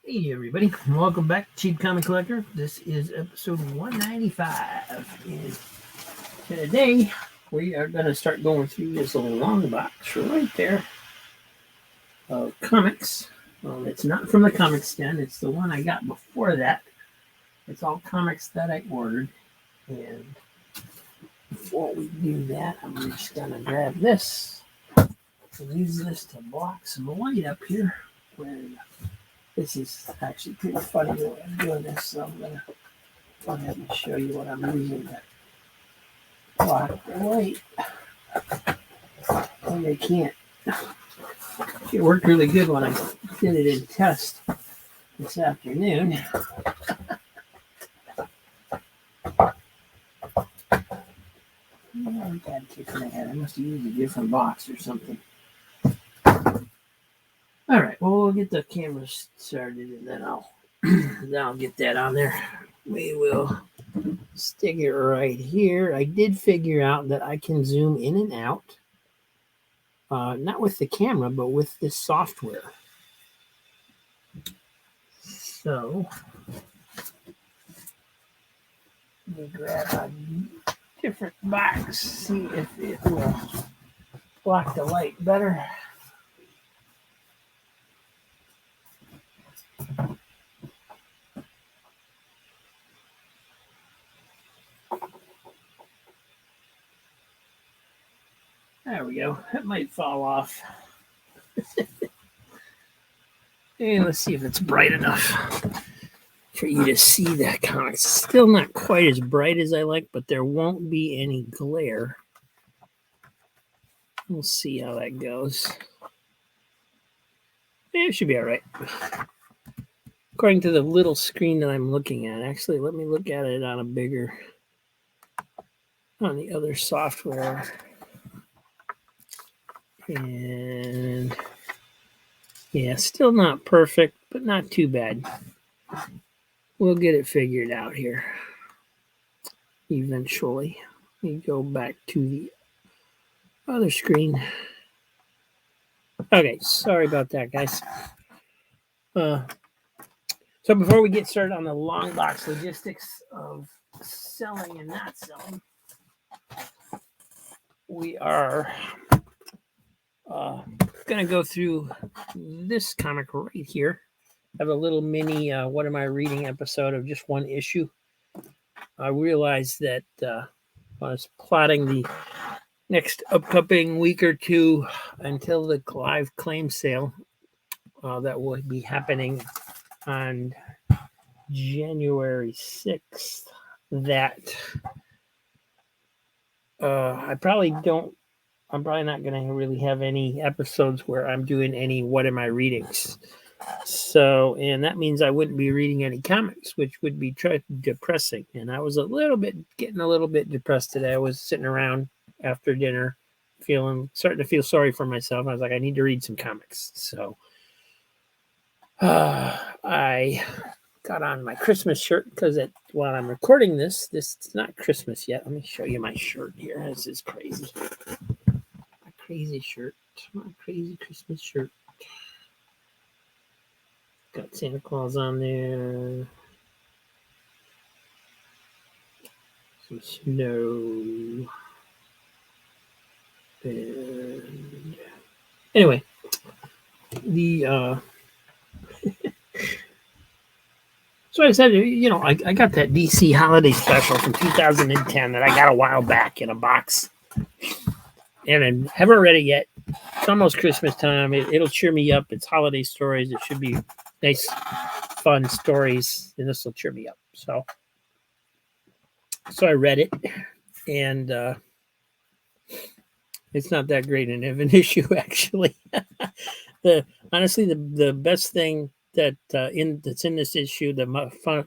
Hey everybody, welcome back to Cheap Comic Collector. This is episode 195, and today we are going to start going through this little long box right there of comics. It's not from the comics den, it's the one I got before that. It's all comics that I ordered, and before we do that, I'm just going to grab this and use this to block some light up here. This is actually pretty funny the way I'm doing this, so I'm going to go ahead and show you what I'm using to block the light. And they can't. It worked really good when I did it in test this afternoon. Oh, bad kick in the head. I must have used a different box or something. All right, well, we'll get the camera started, and then I'll get that on there. We will stick it right here. I did figure out that I can zoom in and out, not with the camera, but with this software. So let me grab a different box, see if it will block the light better. There we go. That might fall off. And let's see if it's bright enough for you to see that comic. It's still not quite as bright as I like, but there won't be any glare. We'll see how that goes. It should be all right. According to the little screen that I'm looking at. Actually, let me look at it on the other software. And yeah, still not perfect, but not too bad. We'll get it figured out here eventually. Let me go back to the other screen. Okay, sorry about that, guys. So before we get started on the long box logistics of selling and not selling, we are going to go through this comic right here. I have a little mini what am I reading episode of just one issue. I realized that I was plotting the next upcoming week or two until the live claim sale that will be happening on January 6th, that I'm probably not going to really have any episodes where I'm doing any what am I readings. So, and that means I wouldn't be reading any comics, which would be depressing. And I was getting a little bit depressed today. I was sitting around after dinner starting to feel sorry for myself. I was like, I need to read some comics. So I got on my Christmas shirt because while I'm recording this is not Christmas yet. Let me show you my shirt here. This is crazy. My crazy shirt. My crazy Christmas shirt. Got Santa Claus on there. Some snow. And anyway, so I said, I got that DC holiday special from 2010 that I got a while back in a box. And I haven't read it yet. It's almost Christmas time. It'll cheer me up. It's holiday stories. It should be nice, fun stories, and this will cheer me up. So I read it, and it's not that great of an issue, actually. Honestly, the best thing that's in this issue, the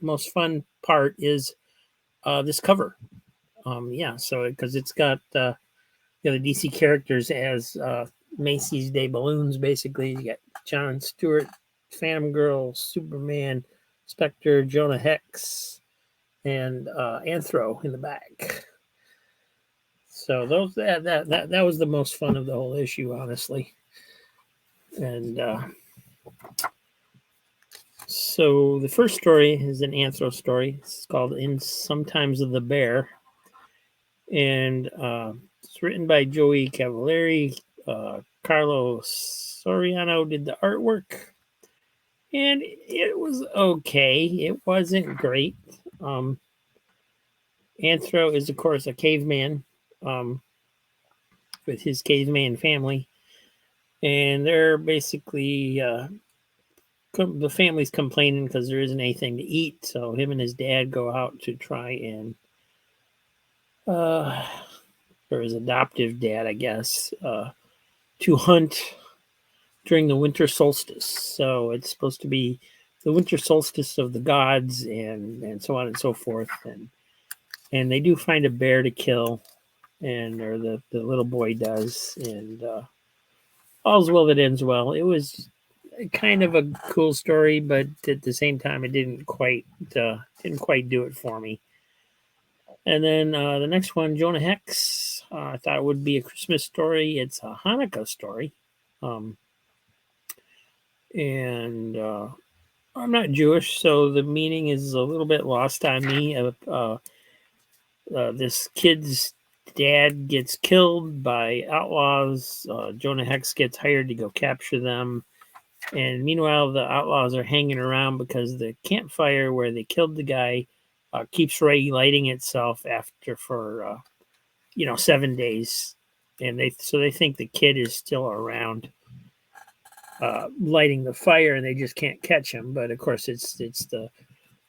most fun part is this cover. So because it's got the DC characters as Macy's Day Balloons, basically. You got John Stewart, Phantom Girl, Superman, Spectre, Jonah Hex, and Anthro in the back. So that was the most fun of the whole issue, honestly. And so So the first story is an anthro story. It's called "In Sometimes of the Bear," and it's written by Joey Cavallari. Carlos Soriano did the artwork, and it was okay. It wasn't great. Anthro is, of course, a caveman with his caveman family, and they're basically the family's complaining because there isn't anything to eat. So him and his dad go out to try and, or his adoptive dad, I guess, to hunt during the winter solstice. So it's supposed to be the winter solstice of the gods, and so on and so forth. And they do find a bear to kill, or the little boy does, and all's well that ends well. It was kind of a cool story, but at the same time, it didn't quite do it for me. And then the next one, Jonah Hex. I thought it would be a Christmas story. It's a Hanukkah story, and I'm not Jewish, so the meaning is a little bit lost on me. This kid's dad gets killed by outlaws. Jonah Hex gets hired to go capture them. And meanwhile, the outlaws are hanging around because the campfire where they killed the guy keeps relighting itself for 7 days, and they think the kid is still around lighting the fire, and they just can't catch him. But of course, it's the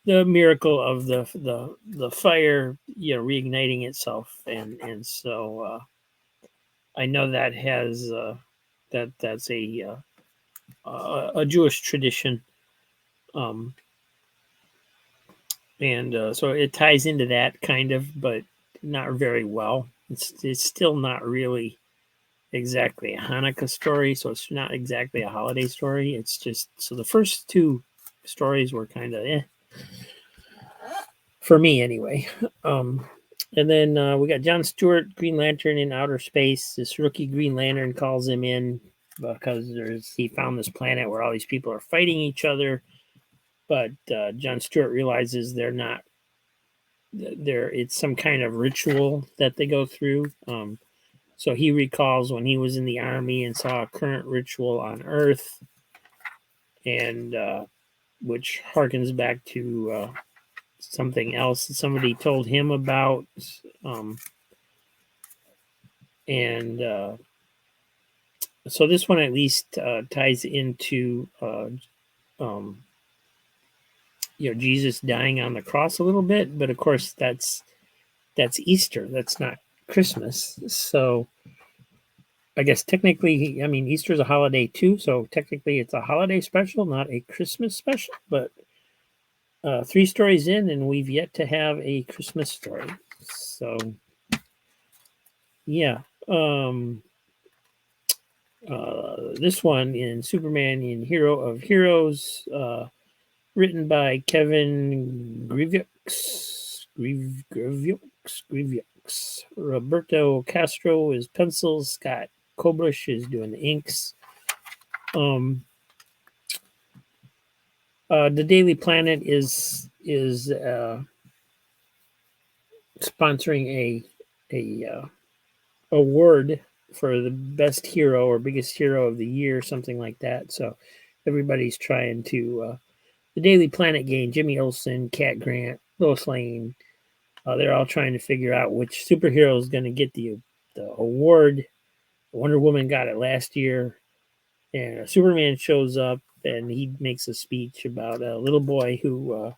miracle of the fire reigniting itself, and so I know that has that's a Jewish tradition, and so it ties into that kind of, but not very well. It's still not really exactly a Hanukkah story, so it's not exactly a holiday story. It's just, so the first two stories were kind of for me anyway. And then we got John Stewart, Green Lantern in outer space. This rookie Green Lantern calls him in because he found this planet where all these people are fighting each other, but John Stewart realizes they're not. It's some kind of ritual that they go through. So he recalls when he was in the army and saw a current ritual on Earth, and which harkens back to something else that somebody told him about. And so this one at least ties into Jesus dying on the cross a little bit, but of course that's Easter. That's not Christmas. So I guess technically, I mean, Easter is a holiday too, so technically it's a holiday special, not a Christmas special. But 3 stories in, and we've yet to have a Christmas story. So yeah, this one in Superman in Hero of Heroes, written by Kevin Grievaux. Roberto Castro is pencils. Scott Kobush is doing the inks. The Daily Planet is sponsoring a award for the best hero or biggest hero of the year, something like that. So everybody's trying to. The Daily Planet game, Jimmy Olsen, Cat Grant, Lois Lane, they're all trying to figure out which superhero is going to get the award. Wonder Woman got it last year, and Superman shows up and he makes a speech about a little boy who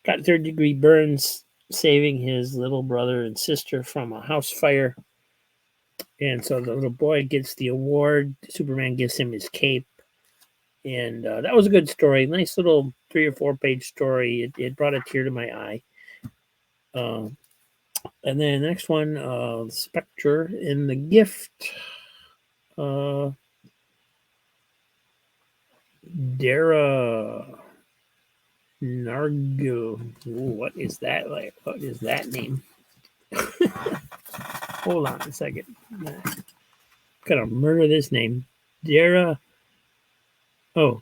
got 3rd-degree burns saving his little brother and sister from a house fire. And so the little boy gets the award. Superman gives him his cape. And that was a good story. Nice little 3 or 4 page story. It brought a tear to my eye. And then the next one, Spectre in the Gift. Dara Nargo. Ooh, what is that like? What is that name? Hold on a second. Gotta murder this name. Dara. Oh,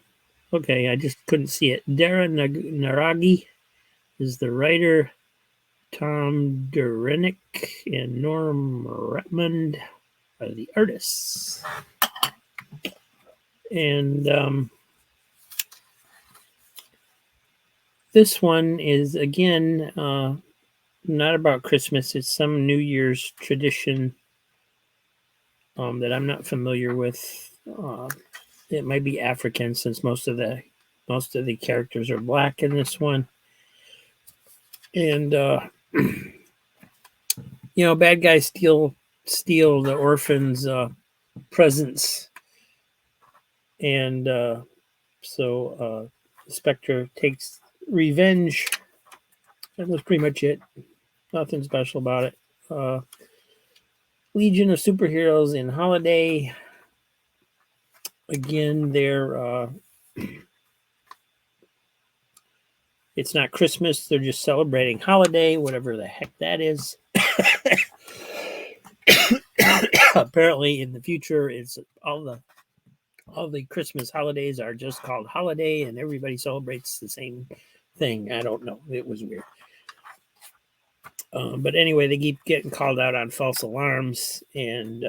Okay, I just couldn't see it. Dara Naragi is the writer. Tom Durenick and Norm Redmond are the artists. And this one is, again, not about Christmas. It's some New Year's tradition that I'm not familiar with. It might be African, since most of the characters are black in this one. And bad guys steal the orphans' presents, and so Spectre takes revenge. That was pretty much it. Nothing special about it. Legion of Superheroes in Holiday. Again, it's not Christmas. They're just celebrating holiday, whatever the heck that is. Apparently, in the future, it's all the Christmas holidays are just called holiday, and everybody celebrates the same thing. I don't know. It was weird. But anyway, they keep getting called out on false alarms, and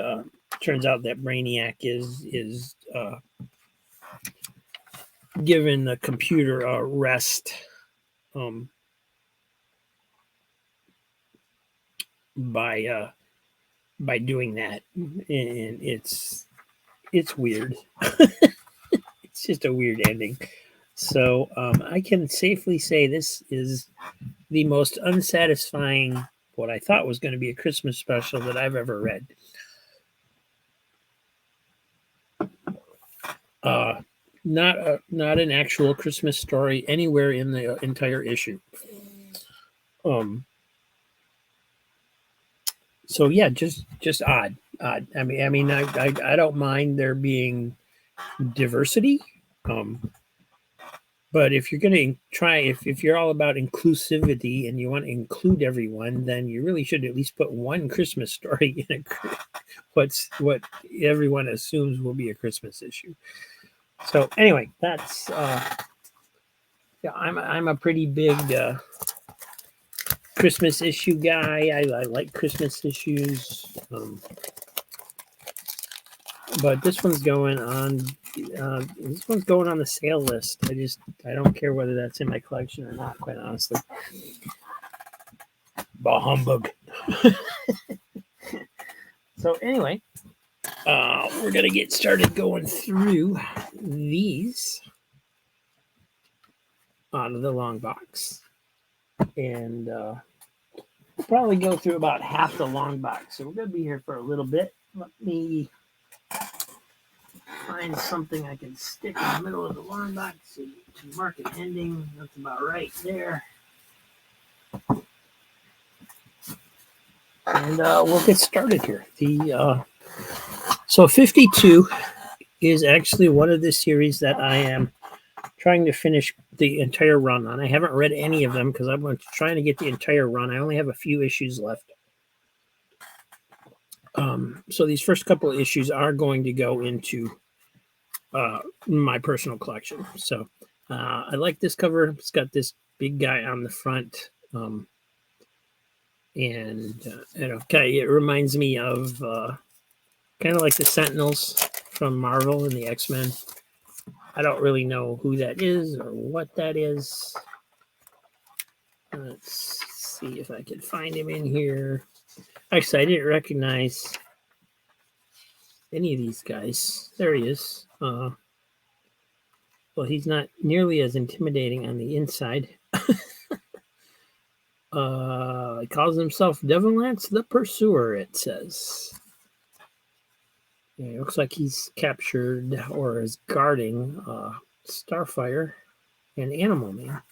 turns out that Brainiac is given the computer a rest by doing that, and it's weird. It's just a weird ending. So I can safely say this is the most unsatisfying, what I thought was going to be a Christmas special, that I've ever read. Not an actual Christmas story anywhere in the entire issue. So yeah, just odd. I mean, I don't mind there being diversity. But if you're going to try, if you're all about inclusivity and you want to include everyone, then you really should at least put one Christmas story in what everyone assumes will be a Christmas issue. So anyway, that's yeah, I'm a pretty big Christmas issue guy. I like Christmas issues, but this one's going on. This one's going on the sale list. I don't care whether that's in my collection or not, quite honestly. Bah humbug. So anyway, we're gonna get started going through these out of the long box, and we'll probably go through about half the long box. So we're gonna be here for a little bit. Let me find something I can stick in the middle of the long box to mark it ending. That's about right there. And we'll get started here. So 52 is actually one of the series that I am trying to finish the entire run on. I haven't read any of them because I'm trying to get the entire run. I only have a few issues left. So these first couple of issues are going to go into my personal collection. So I like this cover. It's got this big guy on the front. It reminds me of kind of like the Sentinels from Marvel and the X-Men. I don't really know who that is or what that is. Let's see if I can find him in here. Actually, I didn't recognize any of these guys. There he is. Well, he's not nearly as intimidating on the inside. He calls himself Devilance the Pursuer, it says. Yeah, it looks like he's captured or is guarding Starfire and Animal Man.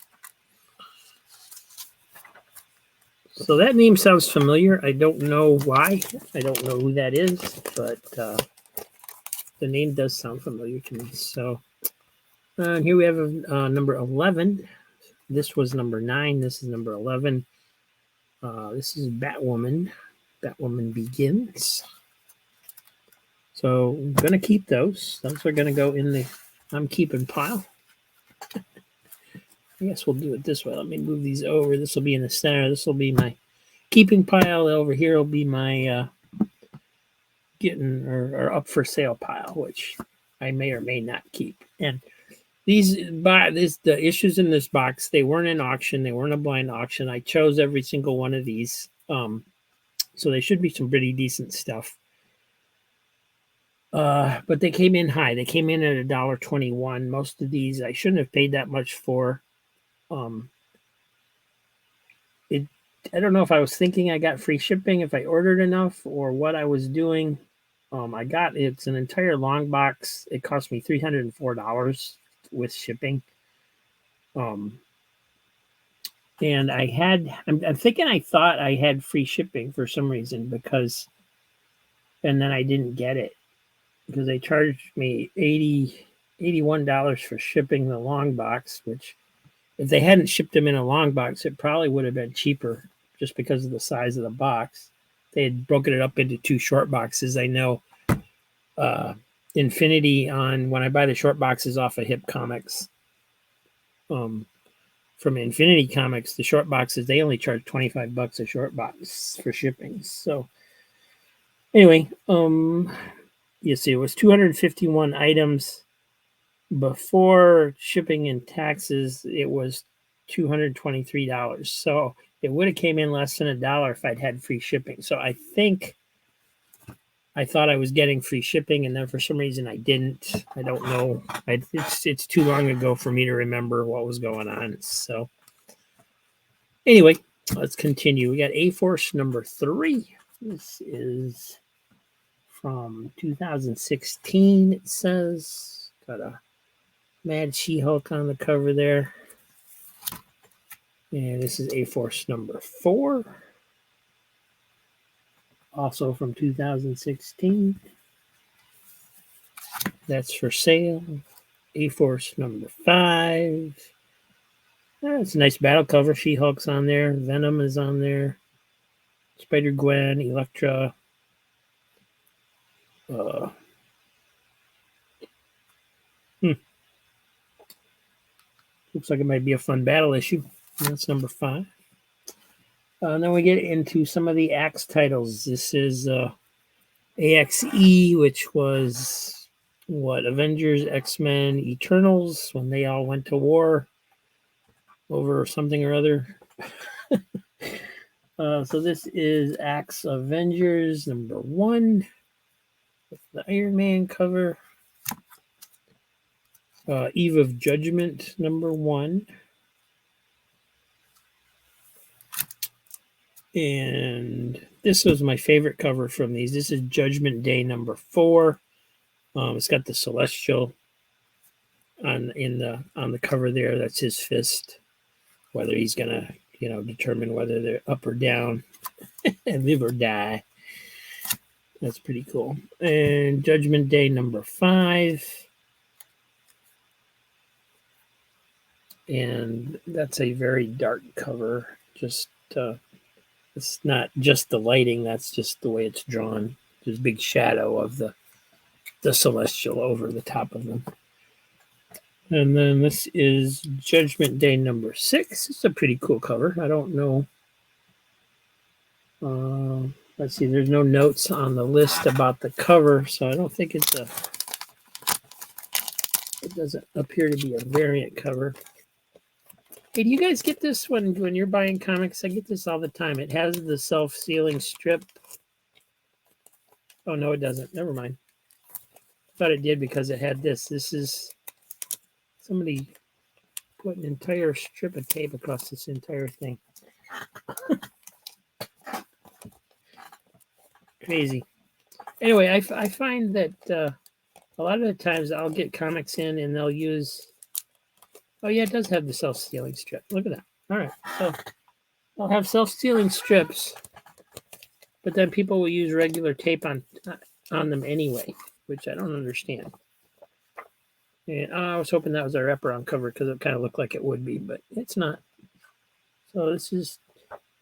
So that name sounds familiar. I don't know why. I don't know who that is, but the name does sound familiar to me. So here we have number 11. This was number 9. This is number 11. This is Batwoman. Batwoman Begins. So I'm going to keep those. Those are going to go in the I'm keeping pile. I guess we'll do it this way. Let me move these over. This will be in the center. This will be my keeping pile. Over here will be my getting or up for sale pile, which I may or may not keep. And the issues in this box, they weren't an auction. They weren't a blind auction. I chose every single one of these. So they should be some pretty decent stuff. But they came in high. They came in at $1.21. Most of these I shouldn't have paid that much for. I don't know if I was thinking I got free shipping, if I ordered enough, or what I was doing. It's an entire long box. It cost me $304 with shipping. And I'm thinking I thought I had free shipping for some reason and then I didn't get it because they charged me $81 for shipping the long box, which if they hadn't shipped them in a long box, it probably would have been cheaper just because of the size of the box. They had broken it up into 2 short boxes. I know Infinity when I buy the short boxes off of Hip Comics, from Infinity Comics, the short boxes, they only charge $25 a short box for shipping. So anyway, you see, it was 251 items. Before shipping and taxes, it was $223. So it would have came in less than $1 if I'd had free shipping. So I thought I was getting free shipping, and then for some reason I didn't. I don't know. It's too long ago for me to remember what was going on. So anyway, let's continue. We got A-Force number 3. This is from 2016. It says got a Mad She-Hulk on the cover there. And this is A-Force number 4. Also from 2016. That's for sale. A-Force number 5. It's a nice battle cover. She-Hulk's on there. Venom is on there. Spider-Gwen, Elektra. Looks like it might be a fun battle issue. That's number 5. And then we get into some of the Axe titles. This is AXE, which was Avengers, X-Men, Eternals, when they all went to war over something or other. So this is Axe Avengers number 1 with the Iron Man cover. Eve of Judgment number 1. And this was my favorite cover from these. This is Judgment Day number 4. It's got the Celestial on the cover there. That's his fist. Whether he's gonna, determine whether they're up or down, and live or die. That's pretty cool. And Judgment Day number 5. And that's a very dark cover. Just it's not just the lighting, that's just the way it's drawn. There's a big shadow of the Celestial over the top of them. And then this is Judgment Day number 6. It's a pretty cool cover. I don't know. Let's see, there's no notes on the list about the cover, so I don't think it doesn't appear to be a variant cover. Hey, do you guys get this when you're buying comics? I get this all the time. It has the self-sealing strip. Oh, no, it doesn't. Never mind. I thought it did because it had this. This is somebody put an entire strip of tape across this entire thing. Crazy. Anyway, I find that a lot of the times I'll get comics in and they'll use... Oh, yeah, it does have the self-sealing strip. Look at that. All right. So I'll have self-sealing strips, but then people will use regular tape on them anyway, which I don't understand. And I was hoping that was our wraparound cover because it kind of looked like it would be, but it's not. So this is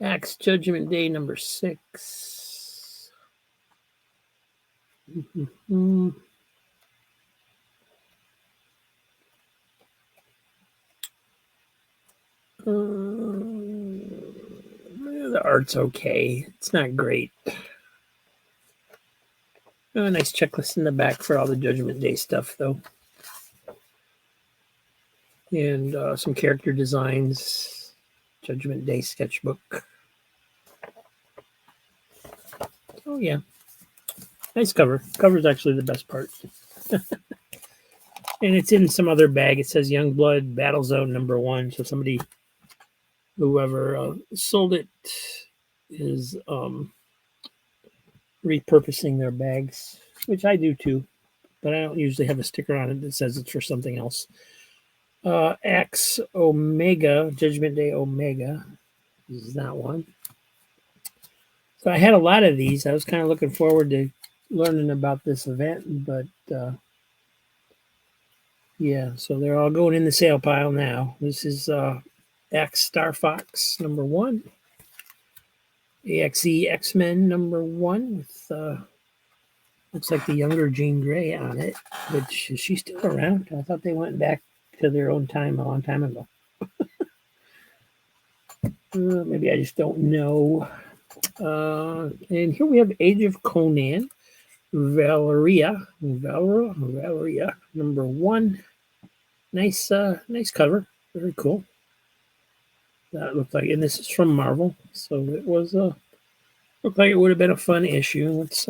Axe Judgment Day number 6. The art's okay. It's not great. A nice checklist in the back for all the Judgment Day stuff, though. And some character designs. Judgment Day sketchbook. Oh, yeah. Nice cover. Cover's actually the best part. And it's in some other bag. It says Youngblood Battle Zone #1. So somebody, whoever sold it, is repurposing their bags, which I do too. But I don't usually have a sticker on it that says it's for something else. X Omega, Judgment Day Omega. This is that one. So I had a lot of these. I was kind of looking forward to learning about this event, but yeah, so they're all going in the sale pile now. This is X Star Fox #1, AXE X-Men #1 with looks like the younger Jean Grey on it, but is she still around? I thought they went back to their own time a long time ago. Maybe I just don't know. And here we have Age of Conan, Valeria #1. Nice cover. Very cool. That looked like, and this is from Marvel, so it was looked like it would have been a fun issue. Let's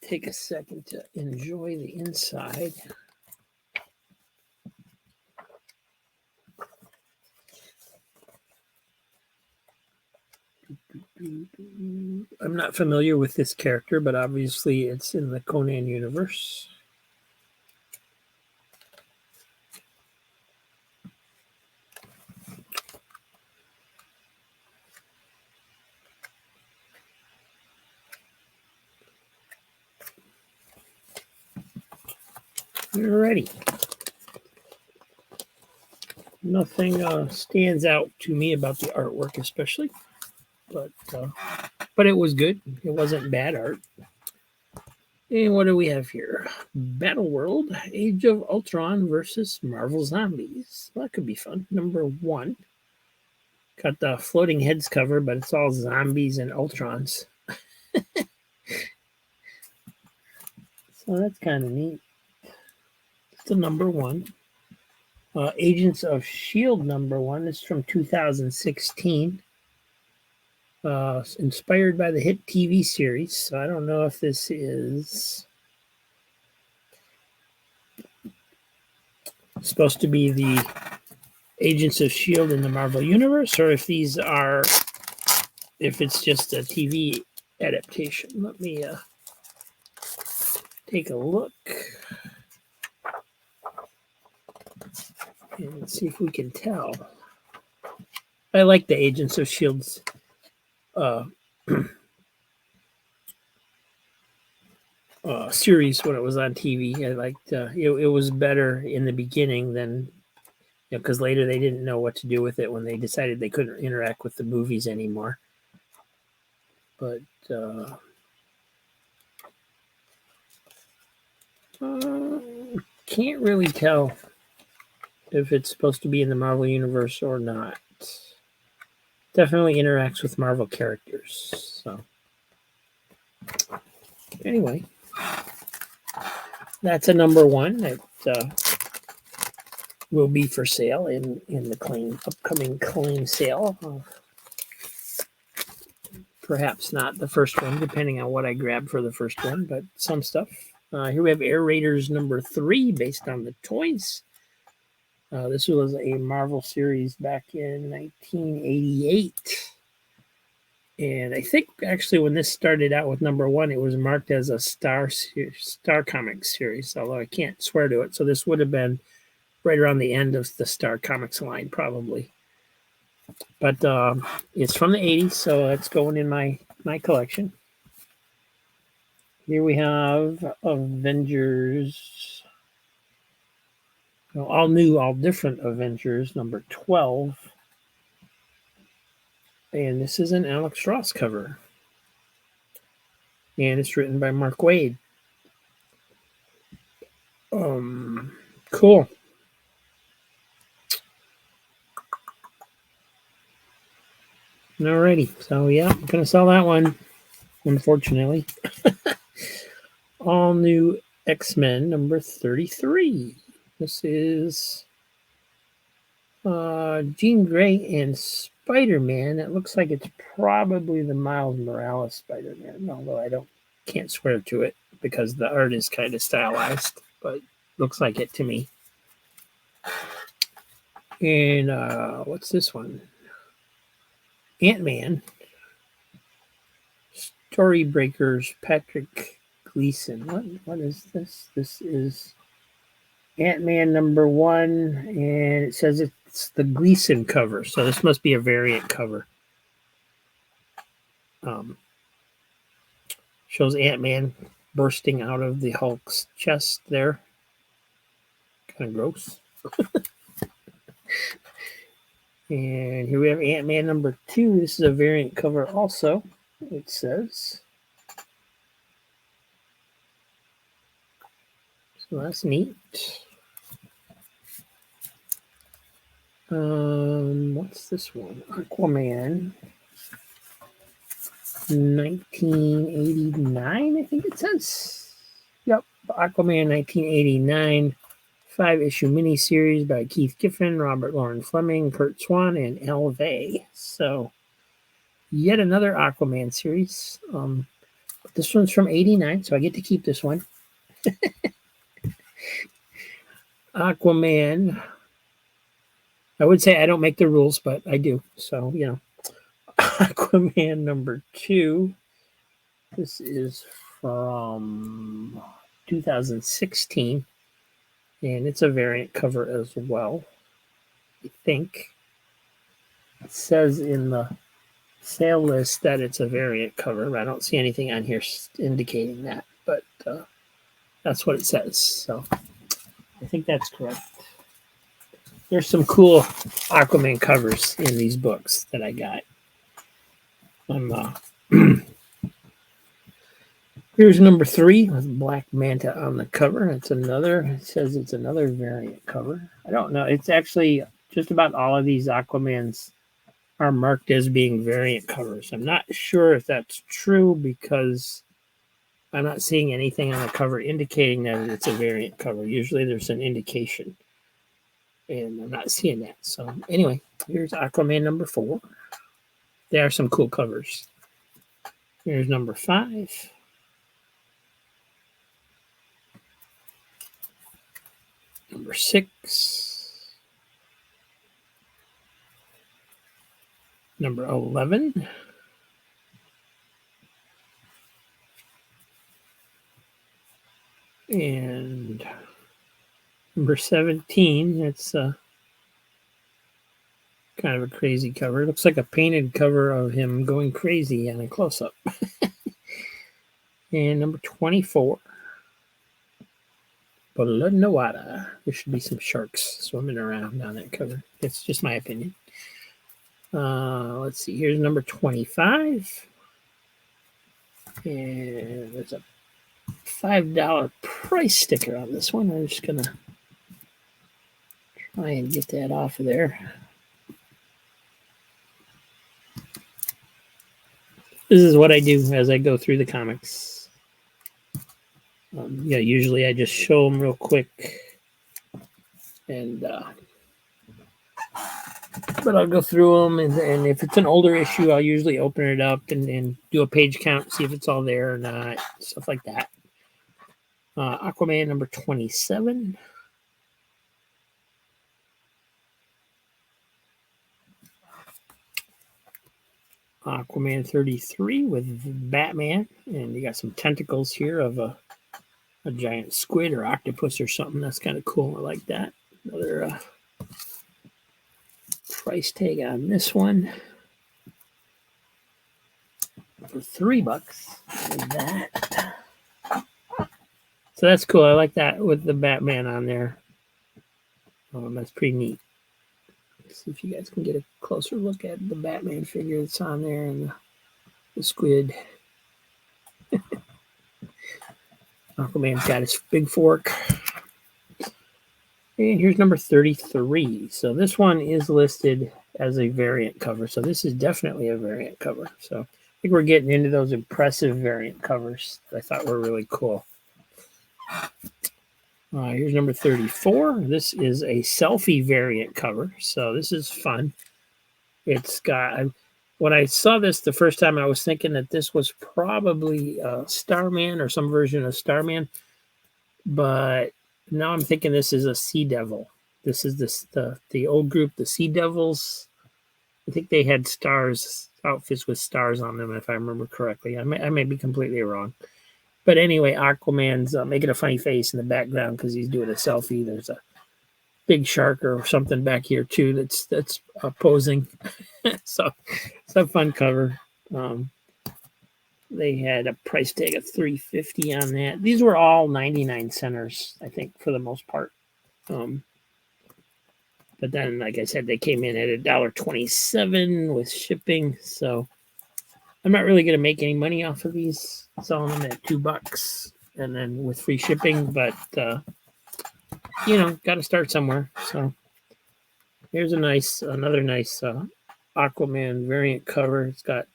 take a second to enjoy the inside. I'm not familiar with this character, but obviously it's in the Conan universe. Alrighty. Nothing stands out to me about the artwork, especially, but it was good. It wasn't bad art. And what do we have here? Battle World, Age of Ultron versus Marvel Zombies. Well, that could be fun. #1. Got the floating heads cover, but it's all zombies and Ultrons. So that's kind of neat. It's the #1. Agents of S.H.I.E.L.D. #1. It's from 2016. Inspired by the hit TV series. So I don't know if this is supposed to be the Agents of S.H.I.E.L.D. in the Marvel Universe, or if these are, if it's just a TV adaptation. Let me take a look and see if we can tell. I like the Agents of S.H.I.E.L.D.'s series when it was on TV. I liked it was better in the beginning than, because later they didn't know what to do with it when they decided they couldn't interact with the movies anymore. But can't really tell if it's supposed to be in the Marvel Universe or not. Definitely interacts with Marvel characters. So anyway, that's a #1 that will be for sale in the upcoming claim sale. Perhaps not the first one, depending on what I grab for the first one, but some stuff. Here we have Air Raiders #3, based on the toys. This was a Marvel series back in 1988. And I think actually when this started out with #1, it was marked as a Star Comics series, although I can't swear to it. So this would have been right around the end of the Star Comics line, probably. But it's from the 80s, so it's going in my collection. Here we have Avengers. All new, all different Avengers, #12. And this is an Alex Ross cover. And it's written by Mark Waid. Cool. Alrighty. So, yeah, I'm going to sell that one, unfortunately. All New X-Men number 33. This is Jean Grey and Spider-Man. It looks like it's probably the Miles Morales Spider-Man, although I can't swear to it because the art is kind of stylized, but looks like it to me. And what's this one? Ant-Man. Storybreakers, Patrick Gleason. What is this? This is Ant-Man number 1, and it says it's the Gleason cover, so this must be a variant cover. Shows Ant-Man bursting out of the Hulk's chest there. Kind of gross. And here we have Ant-Man number 2. This is a variant cover also, it says. So that's neat. What's this one? Aquaman 1989, I think it says. Yep, Aquaman 1989, 5-issue miniseries by Keith Giffen, Robert Lauren Fleming, Kurt Swan, and Al Vey. So, yet another Aquaman series. This one's from 89, so I get to keep this one. Aquaman. I would say I don't make the rules, but I do. So, you know. Aquaman number 2. This is from 2016. And it's a variant cover as well, I think. It says in the sale list that it's a variant cover, but I don't see anything on here indicating that. But that's what it says. So I think that's correct. There's some cool Aquaman covers in these books that I got. Here's number 3 with Black Manta on the cover. It says it's another variant cover. I don't know. It's actually just about all of these Aquamans are marked as being variant covers. I'm not sure if that's true because I'm not seeing anything on the cover indicating that it's a variant cover. Usually there's an indication, and I'm not seeing that. So anyway, here's Aquaman number 4. There are some cool covers. Here's number 5. Number 6. Number 11. And number 17. That's kind of a crazy cover. It looks like a painted cover of him going crazy on a close-up. And number 24. Blood in the water. There should be some sharks swimming around on that cover. It's just my opinion. Let's see. Here's number 25. And there's a $5 price sticker on this one. I'm just going to try and get that off of there. This is what I do as I go through the comics. Yeah, usually I just show them real quick, and but I'll go through them, and if it's an older issue, I'll usually open it up and do a page count, see if it's all there or not, stuff like that. Aquaman number 27. Aquaman 33 with Batman, and you got some tentacles here of a giant squid or octopus or something. That's kind of cool. I like that. Another price tag on this one for $3. Like that. So that's cool. I like that with the Batman on there. That's pretty neat. Let's see if you guys can get a closer look at the Batman figure that's on there and the squid. Aquaman's got his big fork. And here's number 33. So this one is listed as a variant cover. So this is definitely a variant cover. So I think we're getting into those impressive variant covers that I thought were really cool. Here's number 34. This is a selfie variant cover. So this is fun. It's got, when I saw this the first time, I was thinking that this was probably Starman or some version of Starman. But now I'm thinking this is a Sea Devil. This is the old group, the Sea Devils. I think they had stars, outfits with stars on them, if I remember correctly. I may be completely wrong. But anyway, Aquaman's making a funny face in the background because he's doing a selfie. There's a big shark or something back here too that's posing. So it's a fun cover. They had a price tag of $3.50 on that. These were all 99 centers, I think, for the most part. But then, like I said, they came in at $1.27 with shipping. So I'm not really going to make any money off of these, selling them at $2 and then with free shipping. But you know, got to start somewhere. So here's another nice Aquaman variant cover. It's got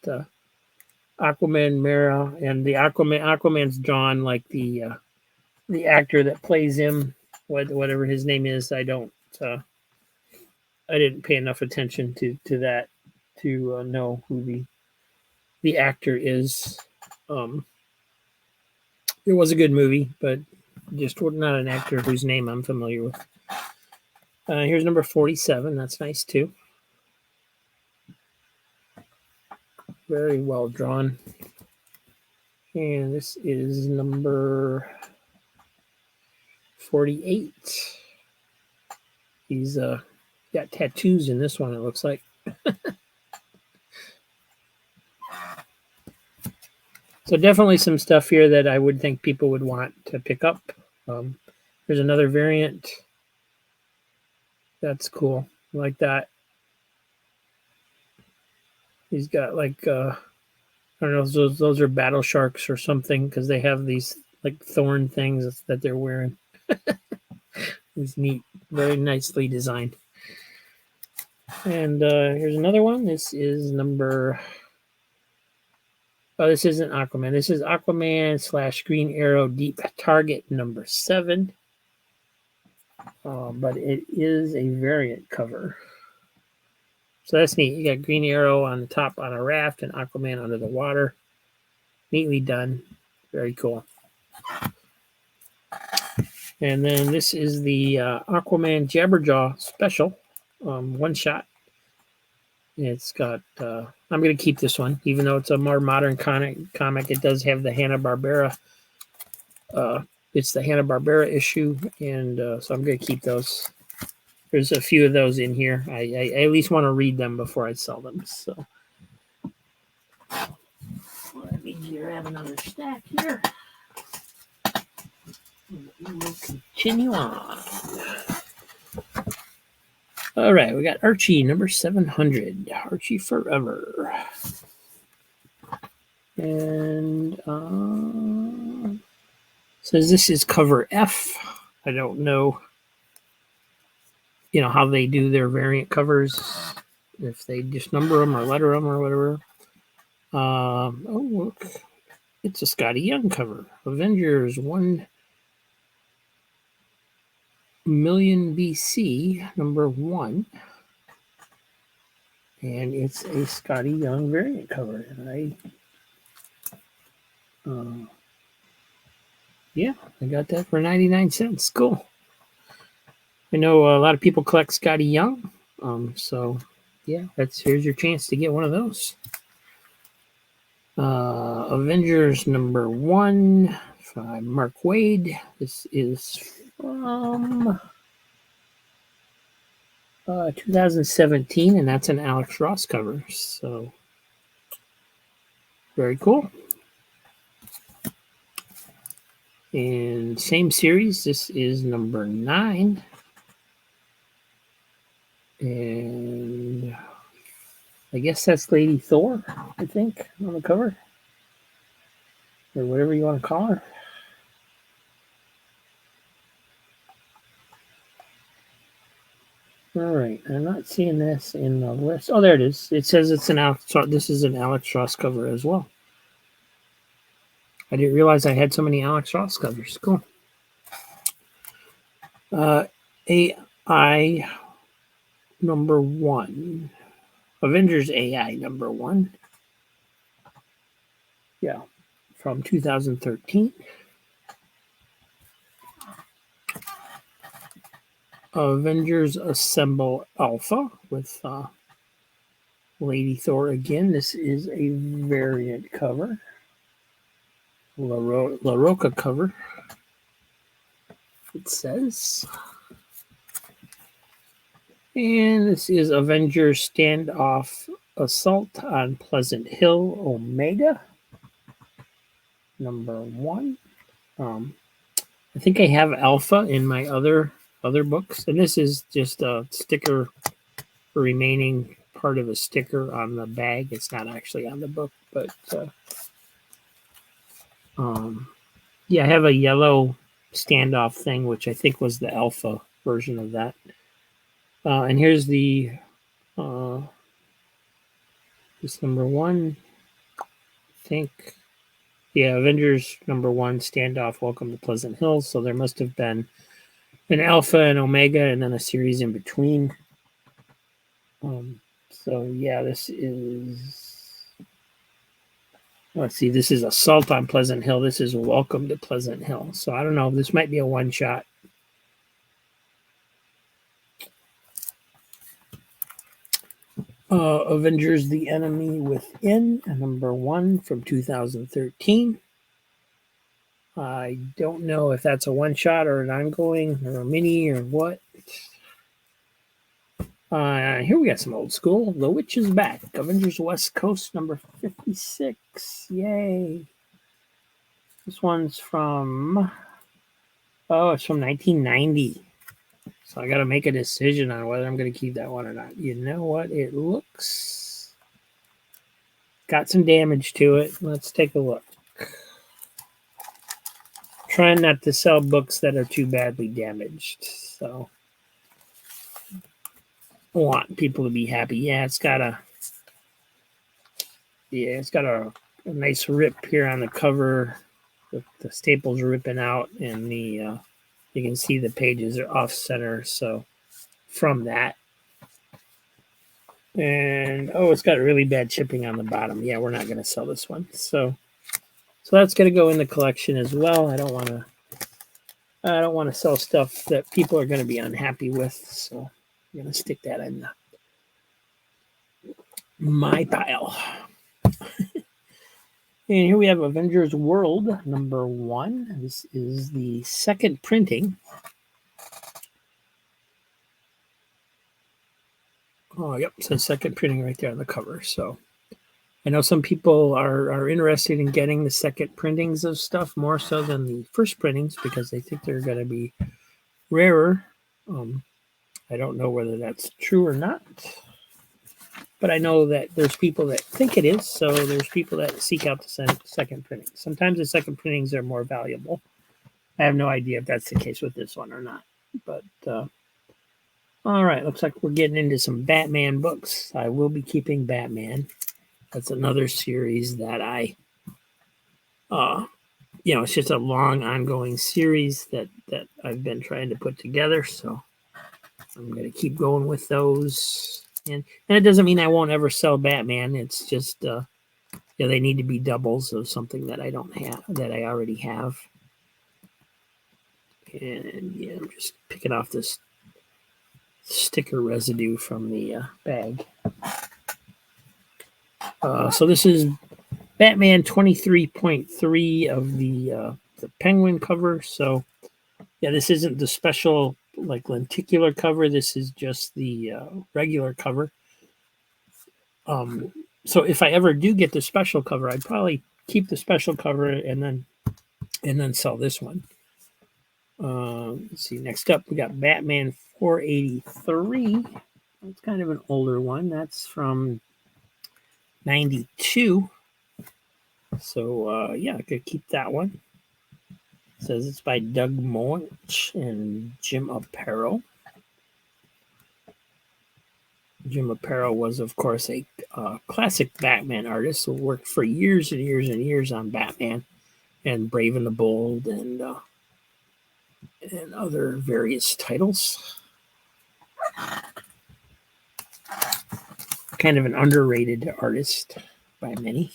Aquaman Mera, and the Aquaman's drawn like the actor that plays him, whatever his name is. I didn't pay enough attention to that to know who the actor is. It was a good movie, but just not an actor whose name I'm familiar with. Here's number 47. That's nice too. Very well drawn. And this is number 48. He's got tattoos in this one, it looks like. So definitely some stuff here that I would think people would want to pick up. There's another variant. That's cool. I like that. He's got like I don't know, those are battle sharks or something because they have these like thorn things that they're wearing. It's neat, very nicely designed. And here's another one. This is number. Oh, this isn't Aquaman. This is Aquaman / Green Arrow Deep Target number 7. But it is a variant cover. So that's neat. You got Green Arrow on the top on a raft and Aquaman under the water. Neatly done. Very cool. And then this is the Aquaman Jabberjaw special, one shot. It's got, I'm going to keep this one, even though it's a more modern comic. It does have the Hanna-Barbera. It's the Hanna-Barbera issue, and so I'm going to keep those. There's a few of those in here. I at least want to read them before I sell them. So let me grab another stack here. We'll continue on. All right, we got Archie, number 700. Archie Forever. And says this is cover F. I don't know, how they do their variant covers, if they just number them or letter them or whatever. Oh, look. It's a Scotty Young cover. Avengers 1 million BC, number 1. And it's a Scotty Young variant cover. And I got that for 99 cents. Cool. I know a lot of people collect Scotty Young. So yeah, here's your chance to get one of those. Avengers number 1 by Mark Waid. This is from 2017, and that's an Alex Ross cover. So very cool. And same series, this is number 9. And I guess that's Lady Thor, I think, on the cover. Or whatever you want to call her. All right, I'm not seeing this in the list. Oh, there it is. It says it's an Alex. This is an Alex Ross cover as well. I didn't realize I had so many Alex Ross covers. Cool. AI #1. Avengers AI #1. Yeah, from 2013. Avengers Assemble Alpha with Lady Thor again. This is a variant cover. La Roca cover. It says. And this is Avengers Standoff Assault on Pleasant Hill Omega #1. I think I have Alpha in my other books, and this is just a sticker, remaining part of a sticker on the bag. It's not actually on the book, but yeah, I have a yellow standoff thing, which I think was the Alpha version of that. And here's the this #1. I think, yeah, Avengers #1 standoff. Welcome to Pleasant Hill. So there must have been an Alpha and Omega, and then a series in between. So yeah, this is. Let's see. This is Assault on Pleasant Hill. This is Welcome to Pleasant Hill. So I don't know. This might be a one shot. Avengers: The Enemy Within, #1 from 2013. I don't know if that's a one shot or an ongoing or a mini or what. Here we got some old school. The Witch is Back. Avengers West Coast #56. Yay. This one's from, it's from 1990. So I got to make a decision on whether I'm going to keep that one or not. You know what? It looks got some damage to it. Let's take a look. Trying not to sell books that are too badly damaged. So I want people to be happy. Yeah, it's got a nice rip here on the cover. The staples ripping out, and the you can see the pages are off center. So from that, and it's got really bad chipping on the bottom. Yeah, we're not going to sell this one. So that's going to go in the collection as well. I don't want to sell stuff that people are going to be unhappy with. So I'm going to stick that in my pile. And here we have Avengers World #1. This is the second printing. Oh, yep. So second printing right there on the cover. So I know some people are interested in getting the second printings of stuff more so than the first printings because they think they're going to be rarer. I don't know whether that's true or not. But I know that there's people that think it is, so there's people that seek out the second printing. Sometimes the second printings are more valuable. I have no idea if that's the case with this one or not. But, all right, looks like we're getting into some Batman books. I will be keeping Batman. That's another series that it's just a long, ongoing series that I've been trying to put together. So I'm going to keep going with those. And it doesn't mean I won't ever sell Batman. It's just, they need to be doubles of something that I don't have, that I already have. And yeah, I'm just picking off this sticker residue from the bag. So this is Batman 23.3 of the Penguin cover. So yeah, this isn't the special like lenticular cover. This is just the regular cover. So if I ever do get the special cover, I'd probably keep the special cover and then sell this one. Let's see. Next up, we got Batman 483. That's kind of an older one. That's from 92. So I could keep that one. It says it's by Doug Moench and Jim Aparo. Jim Aparo was, of course, a classic Batman artist who worked for years and years and years on Batman and Brave and the Bold and other various titles. Kind of an underrated artist by many.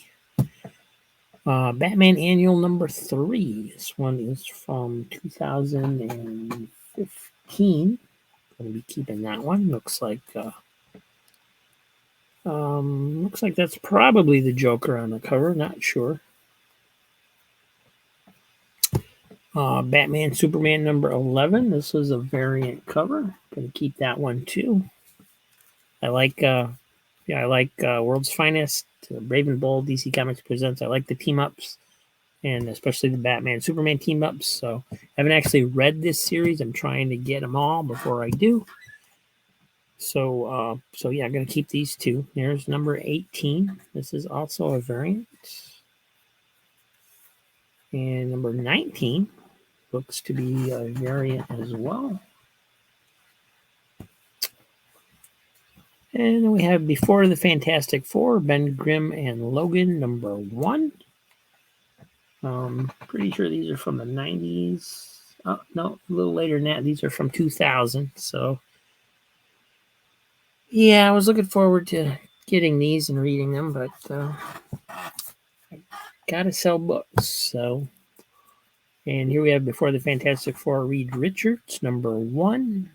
Batman Annual number 3. This one is from 2015. Going to be keeping that one. Looks like that's probably the Joker on the cover. Not sure. Batman Superman number 11. This was a variant cover. Going to keep that one too. I like World's Finest, Brave and Bold, DC Comics Presents. I like the team ups, and especially the Batman Superman team ups. So I haven't actually read this series. I'm trying to get them all before I do. So yeah, I'm going to keep these two. There's number 18. This is also a variant. And number 19 looks to be a variant as well. And then we have Before the Fantastic Four, Ben Grimm and Logan, number 1. Pretty sure these are from the 90s. Oh, no, a little later than that. These are from 2000. So, yeah, I was looking forward to getting these and reading them, but I gotta sell books. So, and here we have Before the Fantastic Four, Reed Richards, number 1.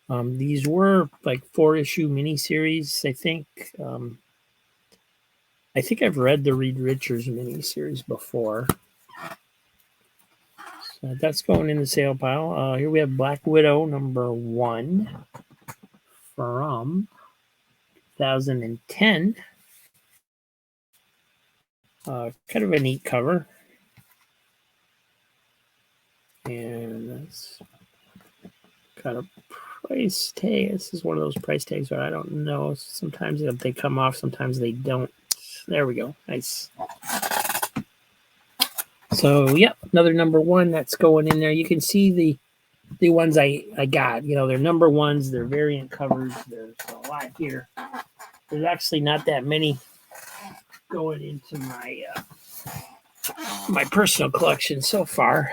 These were like 4-issue miniseries, I think. I think I've read the Reed Richards miniseries before. So that's going in the sale pile. Here we have Black Widow number 1 from 2010. Kind of a neat cover. And that's got a price tag. This is one of those price tags where I don't know. Sometimes they come off, sometimes they don't. There we go. Nice. So, yep, another number 1 that's going in there. You can see the ones I got. You know, they're number 1s. They're variant covers. There's a lot here. There's actually not that many going into my my personal collection so far.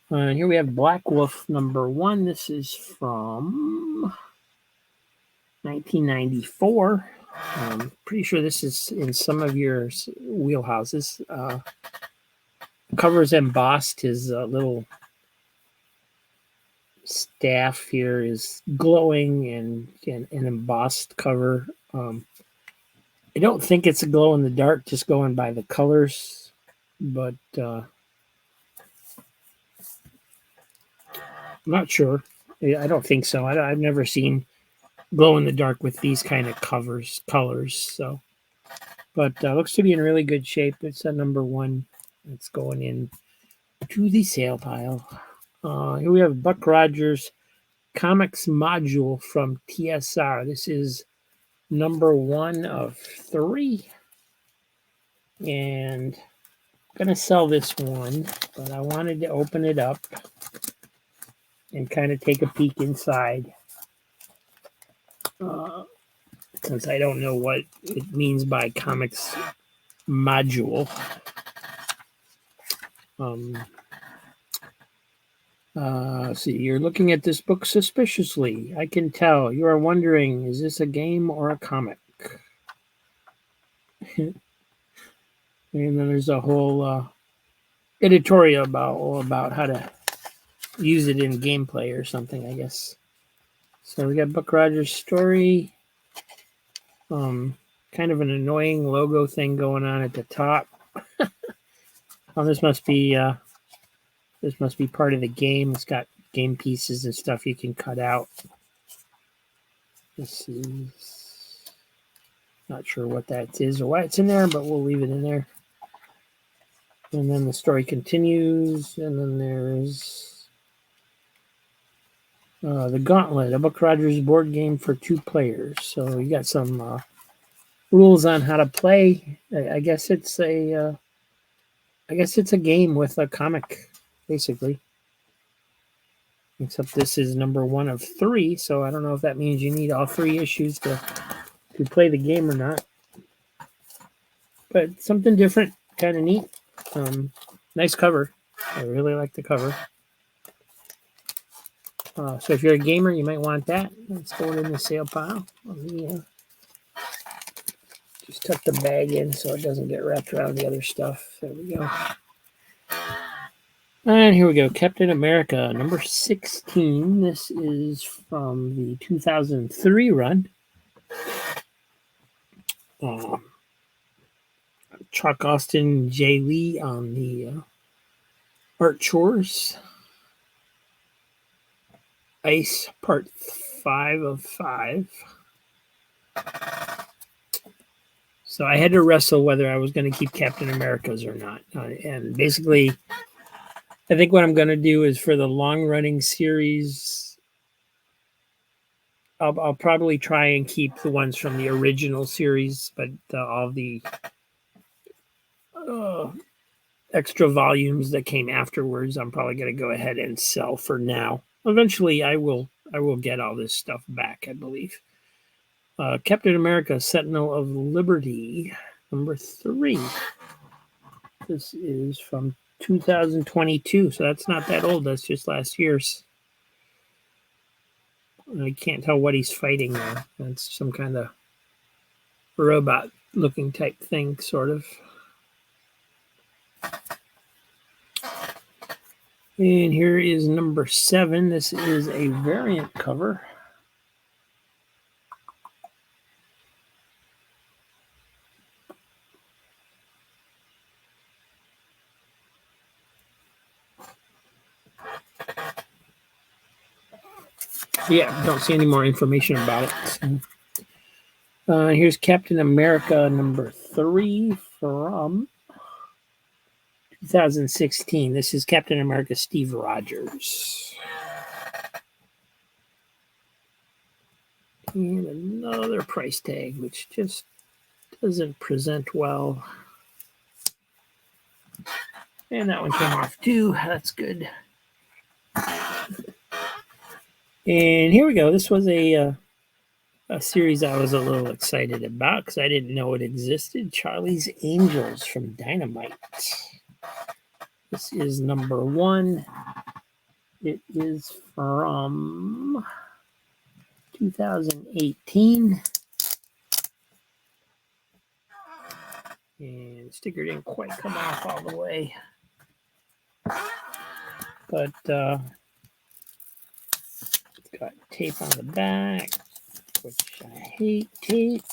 And here we have Black Wolf number 1. This is from 1994. Pretty sure this is in some of your wheelhouses. Cover's embossed. His little staff here is glowing and an embossed cover. I don't think it's a glow in the dark, just going by the colors, but I'm not sure. I don't think so. I've never seen glow in the dark with these kind of colors. So, but looks to be in really good shape. It's a number 1. It's going in to the sale pile. Here we have Buck Rogers Comics Module from TSR. This is number 1 of 3. And I'm going to sell this one, but I wanted to open it up and kind of take a peek inside. Since I don't know what it means by comics module. See, you're looking at this book suspiciously. I can tell. You are wondering, is this a game or a comic? And then there's a whole editorial about how to use it in gameplay or something, I guess. So we got Buck Rogers' story. Kind of an annoying logo thing going on at the top. Oh, this must be part of the game. It's got game pieces and stuff you can cut out. This is not sure what that is or why it's in there, but we'll leave it in there. And then the story continues, and then there's the Gauntlet, a Buck Rogers board game for 2 players. So you got some rules on how to play. I guess it's a game with a comic, basically. Except this is number 1 of 3, so I don't know if that means you need all 3 issues to play the game or not. But something different, kind of neat. Nice cover. I really like the cover. So if you're a gamer, you might want that. Let's throw it in the sale pile. Just tuck the bag in so it doesn't get wrapped around the other stuff. There we go. And here we go. Captain America, number 16. This is from the 2003 run. Chuck Austin, Jay Lee on the art chores. Ice, part 5 of 5. So I had to wrestle whether I was going to keep Captain America's or not. And basically, I think what I'm going to do is for the long-running series, I'll probably try and keep the ones from the original series, but all the extra volumes that came afterwards, I'm probably going to go ahead and sell for now. Eventually, I will get all this stuff back, I believe. Captain America, Sentinel of Liberty, number 3. This is from 2022, so that's not that old. That's just last year's. I can't tell what he's fighting there. That's some kind of robot-looking type thing, sort of. And here is number 7. This is a variant cover. Yeah, don't see any more information about it. So, here's Captain America number 3 from 2016. This is Captain America Steve Rogers. And another price tag, which just doesn't present well. And that one came off too. That's good. And here we go. This was a series I was a little excited about because I didn't know it existed. Charlie's Angels from Dynamite. This is number 1. It is from 2018. And the sticker didn't quite come off all the way. But it's got tape on the back, which I hate tape.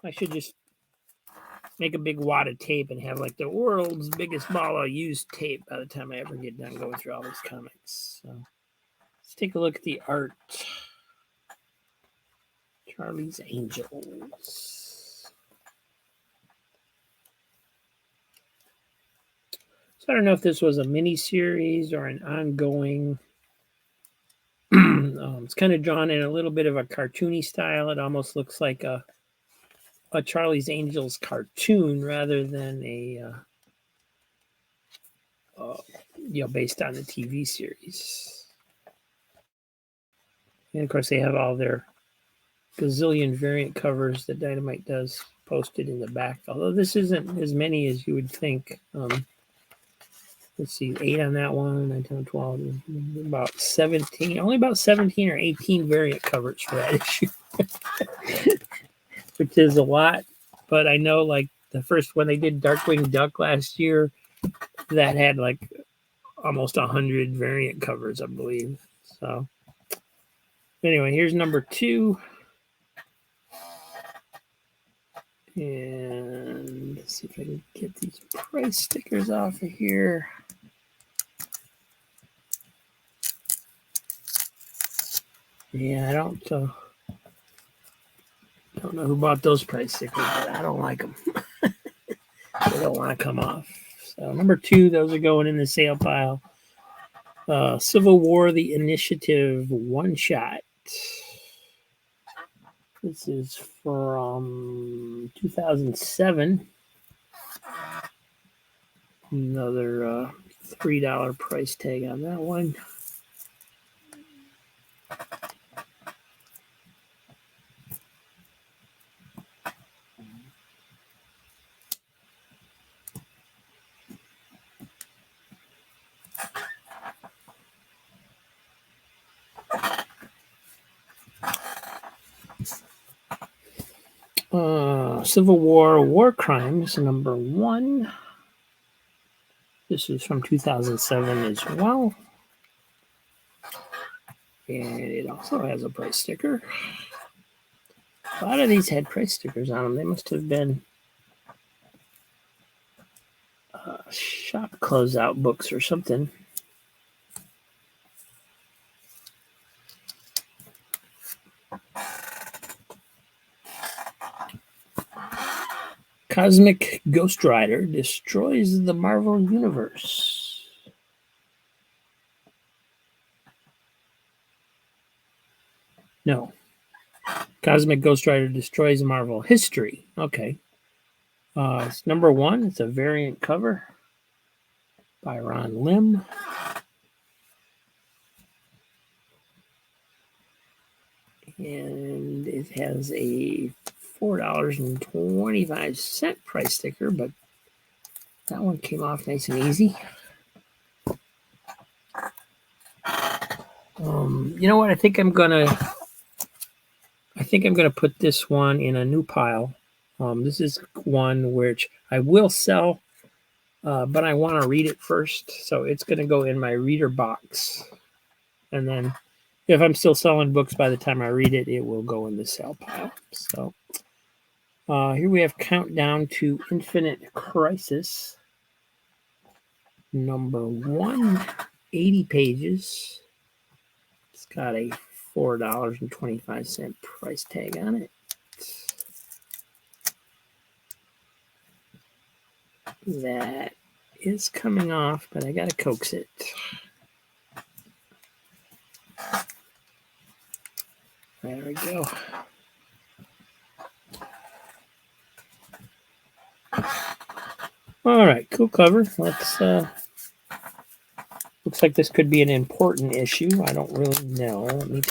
I should just make a big wad of tape and have like the world's biggest ball of used tape by the time I ever get done going through all these comics. So let's take a look at the art. Charlie's Angels. So I don't know if this was a mini series or an ongoing. It's kind of drawn in a little bit of a cartoony style. It almost looks like a Charlie's Angels cartoon rather than a based on the TV series. And of course, they have all their gazillion variant covers that Dynamite does posted in the back. Although this isn't as many as you would think. Let's see, 8 on that one, 9, 10, 12, about 17, only about 17 or 18 variant covers for that issue, which is a lot. But I know, like, the first one they did Darkwing Duck last year, that had like almost 100 variant covers, I believe. So anyway, here's number 2. And let's see if I can get these price stickers off of here. Yeah, I don't know who bought those price stickers, but I don't like them. They don't want to come off. So number 2, those are going in the sale pile. Civil War: The Initiative one shot. This is from 2007. Another $3 price tag on that one. Civil War War Crimes #1. This is from 2007 as well. And it also has a price sticker. A lot of these had price stickers on them. They must have been shop closeout books or something. Cosmic Ghost Rider destroys the Marvel Universe. No. Cosmic Ghost Rider destroys Marvel history. Okay. It's #1. It's a variant cover by Ron Lim. And it has a $4.25 price sticker, but that one came off nice and easy. You know what? I think I'm gonna put this one in a new pile. This is one which I will sell, but I want to read it first, so it's gonna go in my reader box, and then if I'm still selling books by the time I read it, it will go in the sale pile. So here we have Countdown to Infinite Crisis #1, 80 pages. It's got a $4.25 price tag on it. That is coming off, but I gotta coax it. There we go. All right, cool cover. Let's looks like this could be an important issue. I don't really know. Let me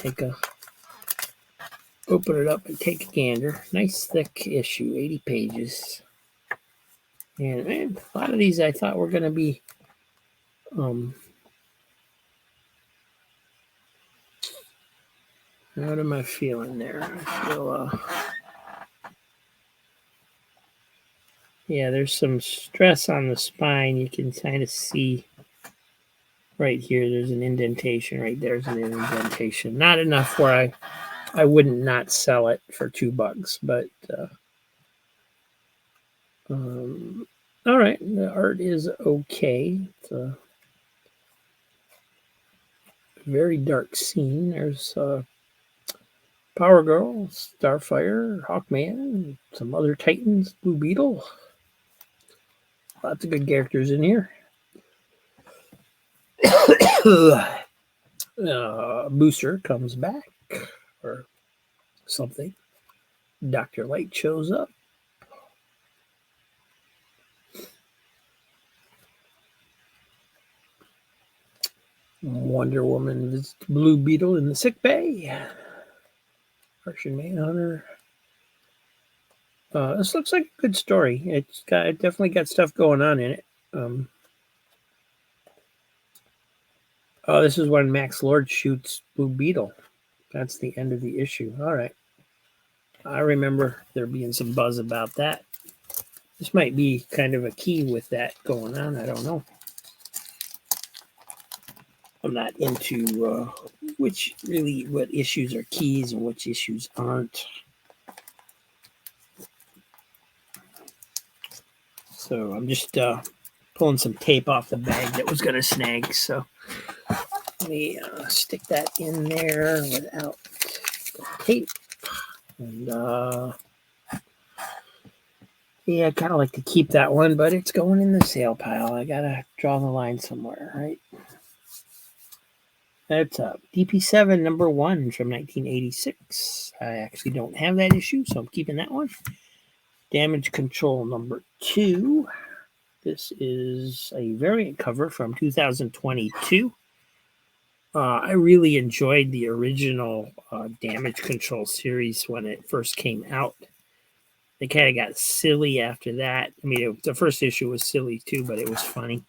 open it up and take a gander. Nice thick issue, 80 pages. And man, a lot of these I thought were going to be what am I feeling there? I feel yeah, there's some stress on the spine. You can kind of see right here. There's an indentation. Right there's an indentation. Not enough where I wouldn't not sell it for $2, but all right. The art is okay. It's a very dark scene. There's Power Girl, Starfire, Hawkman, some other Titans, Blue Beetle. Lots of good characters in here. Booster comes back or something. Dr. Light shows up. Wonder Woman visits Blue Beetle in the sick bay. Martian Manhunter. This looks like a good story. It definitely got stuff going on in it. This is when Max Lord shoots Blue Beetle. That's the end of the issue. All right. I remember there being some buzz about that. This might be kind of a key with that going on. I don't know. I'm not into what issues are keys and which issues aren't. So I'm just pulling some tape off the bag that was going to snag. So let me stick that in there without tape. And yeah, I kind of like to keep that one, but it's going in the sale pile. I got to draw the line somewhere, right? That's DP7 #1 from 1986. I actually don't have that issue, so I'm keeping that one. Damage Control #2. This is a variant cover from 2022. I really enjoyed the original Damage Control series when it first came out. They kind of got silly after that. I mean, the first issue was silly too, but it was funny.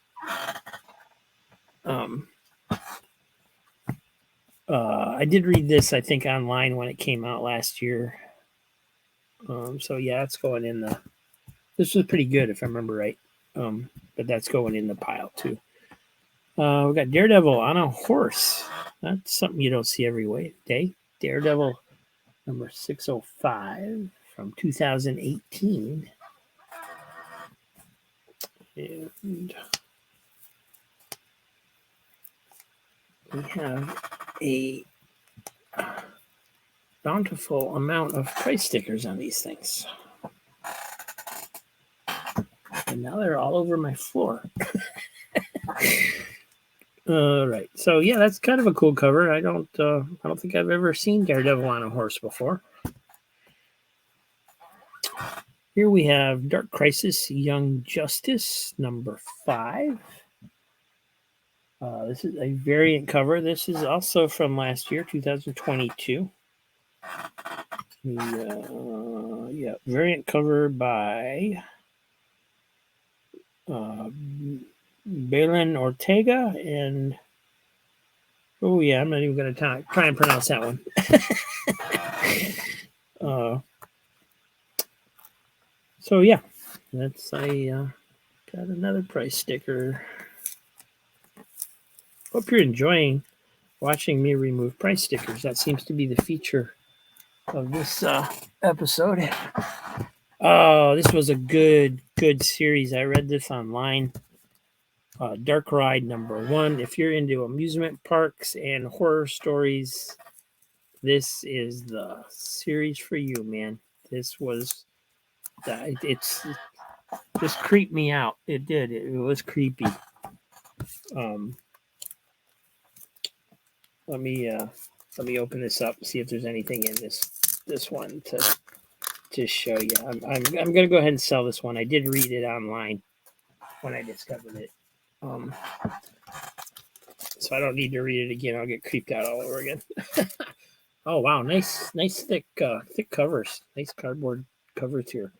I did read this, I think, online when it came out last year. So yeah, it's going in the. This was pretty good if I remember right. But that's going in the pile too. We got Daredevil on a horse. That's something you don't see every day. Daredevil number 605 from 2018. And we have a bountiful amount of price stickers on these things. And now they're all over my floor. All right. So yeah, that's kind of a cool cover. I don't think I've ever seen Daredevil on a horse before. Here we have Dark Crisis Young Justice number 5. This is a variant cover. This is also from last year, 2022. Variant cover by Belen Ortega and I'm not even going to try and pronounce that one. So yeah, that's got another price sticker. Hope you're enjoying watching me remove price stickers. That seems to be the feature of this episode. Oh, this was a good series. I read this online. Dark Ride number 1. If you're into amusement parks and horror stories, this is the series for you, man. This creeped me out. It did. It was creepy. Let me open this up and see if there's anything in this one to show you. I'm gonna go ahead and sell this one. I did read it online when I discovered it. So I don't need to read it again. I'll get creeped out all over again. Oh wow, nice thick covers. Nice cardboard covers here.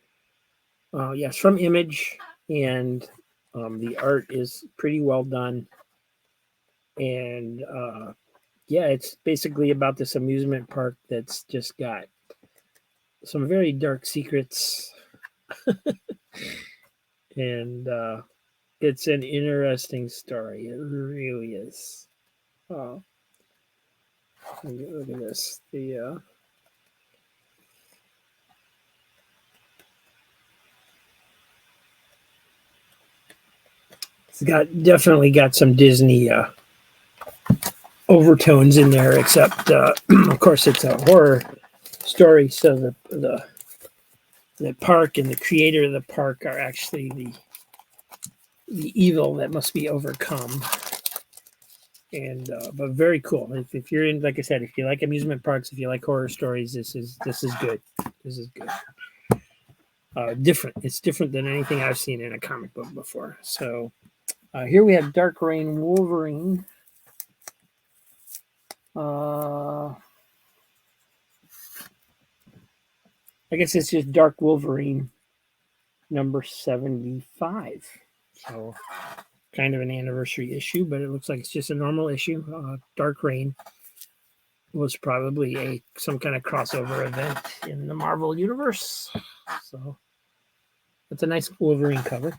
Yes, from Image, and the art is pretty well done. And it's basically about this amusement park that's just got some very dark secrets. And it's an interesting story. It really is. Oh, look at this. It's definitely got some Disney overtones in there, except of course it's a horror story, so the park and the creator of the park are actually the evil that must be overcome. And but very cool. If you're in, like I said, if you like amusement parks, if you like horror stories, this is good. This is good. Different. It's different than anything I've seen in a comic book before. So here we have Dark Reign Wolverine. I guess it's just Dark Wolverine number 75. So kind of an anniversary issue, but it looks like it's just a normal issue. Dark Reign was probably some kind of crossover event in the Marvel universe. So that's a nice Wolverine cover.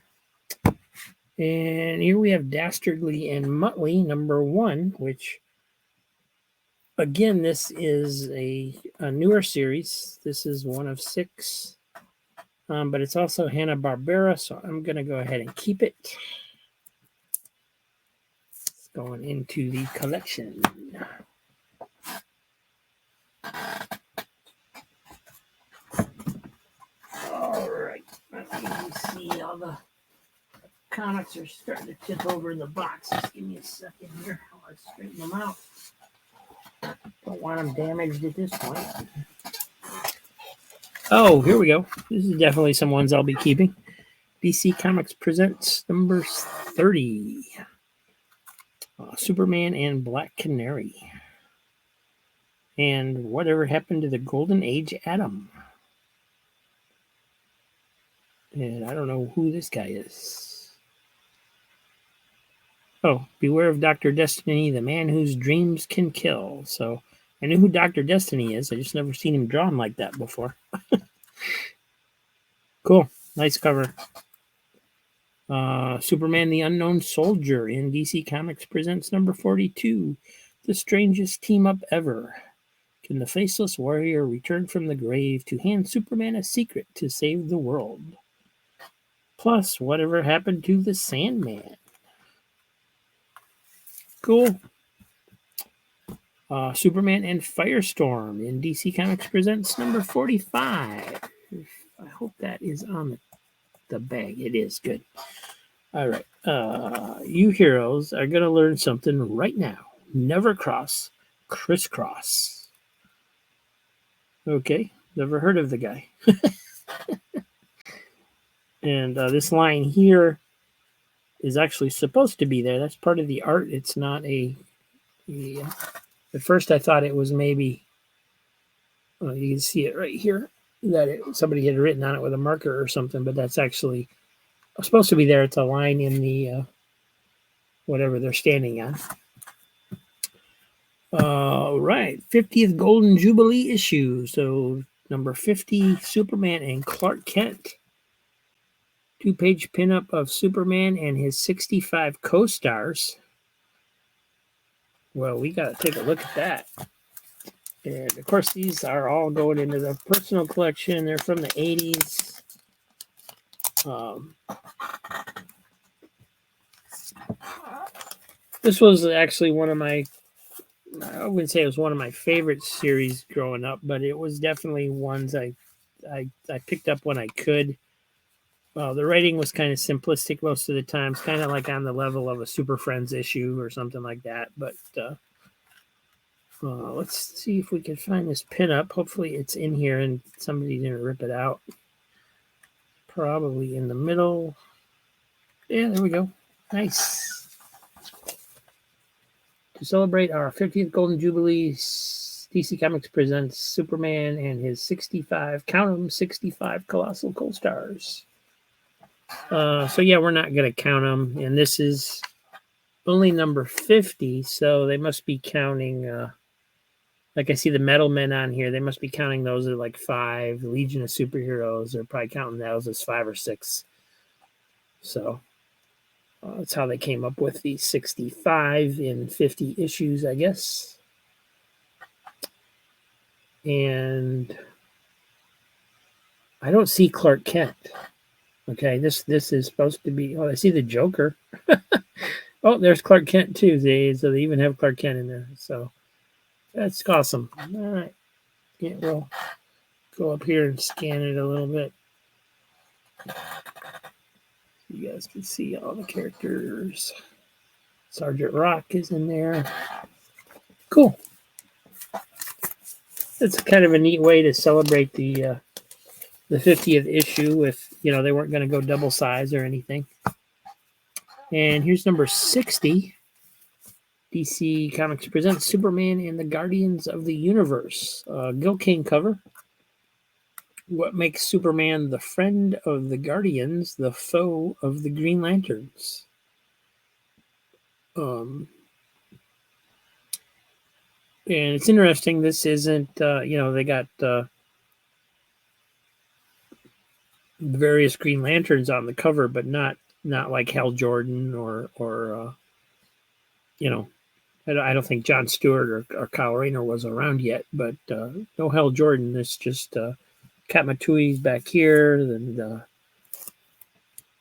And here we have Dastardly and Muttley number 1, which again, this is a newer series. This is one of 6. But it's also Hanna-Barbera, so I'm going to go ahead and keep it. It's going into the collection. All right. Let me see. All the comics are starting to tip over in the box. Just give me a second here. I'll straighten them out. Don't want them damaged at this point. Oh, here we go. This is definitely some ones I'll be keeping. DC Comics presents number 30. Superman and Black Canary. And whatever happened to the Golden Age Atom? And I don't know who this guy is. Oh, beware of Dr. Destiny, the man whose dreams can kill. So I knew who Dr. Destiny is. I just never seen him drawn like that before. Cool. Nice cover. Superman the Unknown Soldier in DC Comics presents number 42. The strangest team-up ever. Can the faceless warrior return from the grave to hand Superman a secret to save the world? Plus, whatever happened to the Sandman? Cool. Superman and Firestorm in DC Comics presents number 45. I hope that is on the bag. It is. Good. All right. You heroes are going to learn something right now. Never cross, crisscross. Okay. Never heard of the guy. And this line here is actually supposed to be there. That's part of the art. It's not at first I thought it was maybe, you can see it right here, that somebody had written on it with a marker or something, but that's actually supposed to be there. It's a line in the whatever they're standing on. All right, 50th Golden Jubilee issue. So number 50, Superman and Clark Kent. 2-page pinup of Superman and his 65 co-stars. Well, we got to take a look at that. And, of course, these are all going into the personal collection. They're from the 80s. This was actually one of my, I wouldn't say it was one of my favorite series growing up, but it was definitely ones I picked up when I could. The writing was kind of simplistic most of the times, kind of like on the level of a Super Friends issue or something like that. But let's see if we can find this pinup. Hopefully it's in here and somebody didn't rip it out. Probably in the middle. Yeah, there we go. Nice. To celebrate our 50th Golden Jubilee, DC Comics presents Superman and his 65, count them, 65 colossal co-stars. So yeah, we're not going to count them. And this is only number 50, so they must be counting, like I see the Metal Men on here, they must be counting those at like 5. Legion of Superheroes, they're probably counting those as 5 or 6. So that's how they came up with the 65 in 50 issues, I guess. And I don't see Clark Kent. Okay, this is supposed to be, oh, I see the Joker. Oh, there's Clark Kent too. So they even have Clark Kent in there. So that's awesome. All right. Yeah, we'll go up here and scan it a little bit. You guys can see all the characters. Sergeant Rock is in there. Cool. It's kind of a neat way to celebrate the 50th issue if, they weren't going to go double size or anything. And here's number 60. DC Comics presents Superman and the Guardians of the Universe. Gil Kane cover. What makes Superman the friend of the Guardians, the foe of the Green Lanterns? And it's interesting. This isn't, they got various Green Lanterns on the cover, but not like Hal Jordan or I don't think John Stewart or Kyle Rayner was around yet, but no Hal Jordan. It's just Kat Matui's back here, and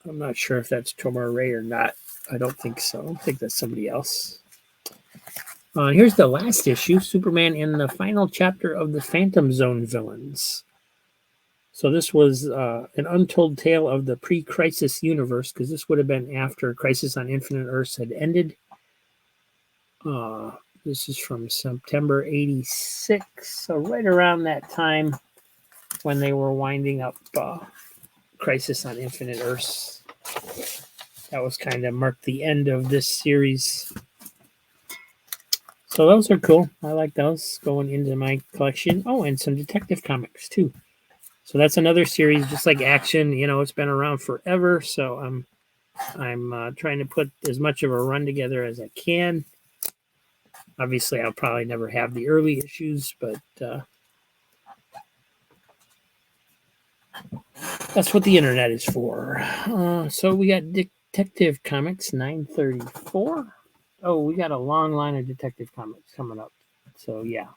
I'm not sure if that's Tomar Ray or not. I don't think so. I think that's somebody else. Here's the last issue, Superman in the final chapter of the Phantom Zone villains. So this was an untold tale of the pre-Crisis universe, because this would have been after Crisis on Infinite Earths had ended. This is from September 86, so right around that time when they were winding up Crisis on Infinite Earths. That was kind of marked the end of this series. So those are cool. I like those going into my collection. Oh, and some Detective Comics too. So that's another series, just like Action. You know, it's been around forever. So I'm trying to put as much of a run together as I can. Obviously, I'll probably never have the early issues, but that's what the internet is for. So we got Detective Comics 934. Oh, we got a long line of Detective Comics coming up. So yeah.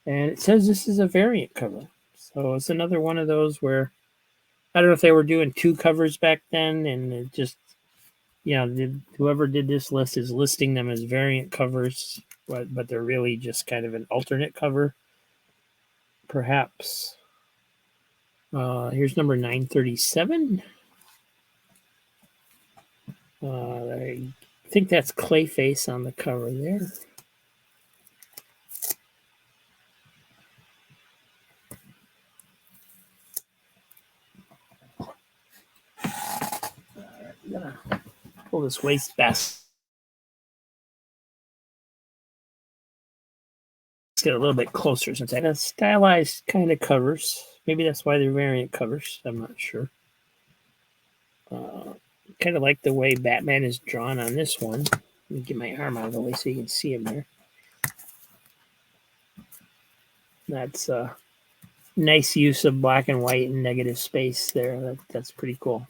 And it says this is a variant cover. So it's another one of those where I don't know if they were doing 2 covers back then, and it just, whoever did this list is listing them as variant covers, but they're really just kind of an alternate cover, perhaps. Here's number 937. I think that's Clayface on the cover there. I'm gonna pull this waste basket a little bit closer since I have stylized kind of covers. Maybe that's why they're variant covers. I'm not sure. Kind of like the way Batman is drawn on this one. Let me get my arm out of the way so you can see him there. That's a nice use of black and white and negative space there. That's pretty cool.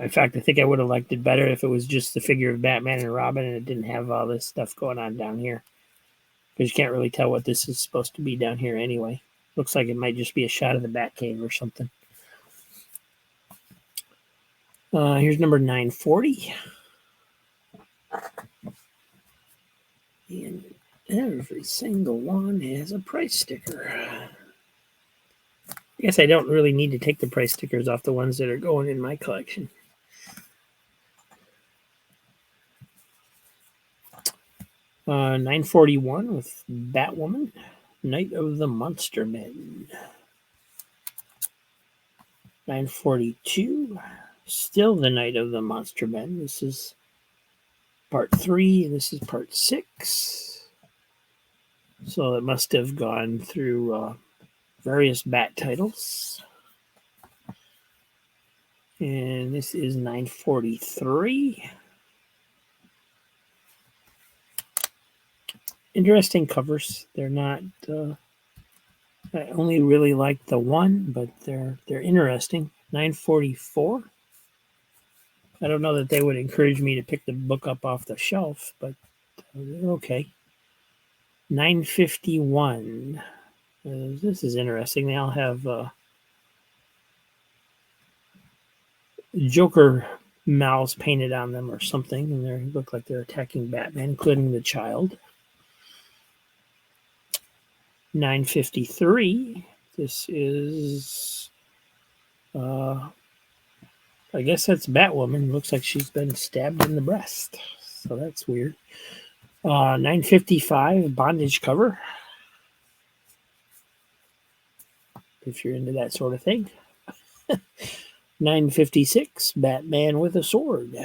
In fact, I think I would have liked it better if it was just the figure of Batman and Robin and it didn't have all this stuff going on down here. Because you can't really tell what this is supposed to be down here anyway. Looks like it might just be a shot of the Batcave or something. Here's number 940. And every single one has a price sticker. I guess I don't really need to take the price stickers off the ones that are going in my collection. Uh, 941 with Batwoman, Night of the Monster Men. 942, still the Night of the Monster Men. This is part 3, and this is part 6. So it must have gone through various Bat titles. And this is 943. Interesting covers. They're not. I only really like the one, but they're interesting. 944. I don't know that they would encourage me to pick the book up off the shelf, but they're okay. 951. This is interesting. They all have Joker mouths painted on them or something, and they look like they're attacking Batman, including the child. 953. This is, I guess that's Batwoman. Looks like she's been stabbed in the breast, so that's weird. 955, bondage cover. If you're into that sort of thing. 956, Batman with a sword.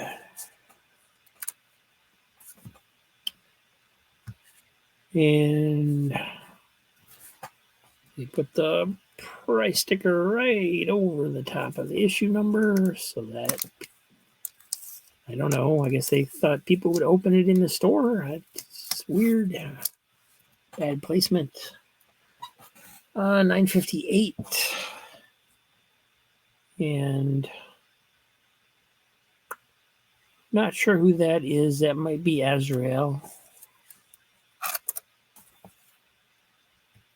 And they put the price sticker right over the top of the issue number so that, I don't know, I guess they thought people would open it in the store. It's weird. Bad placement. 958. And not sure who that is. That might be Azrael.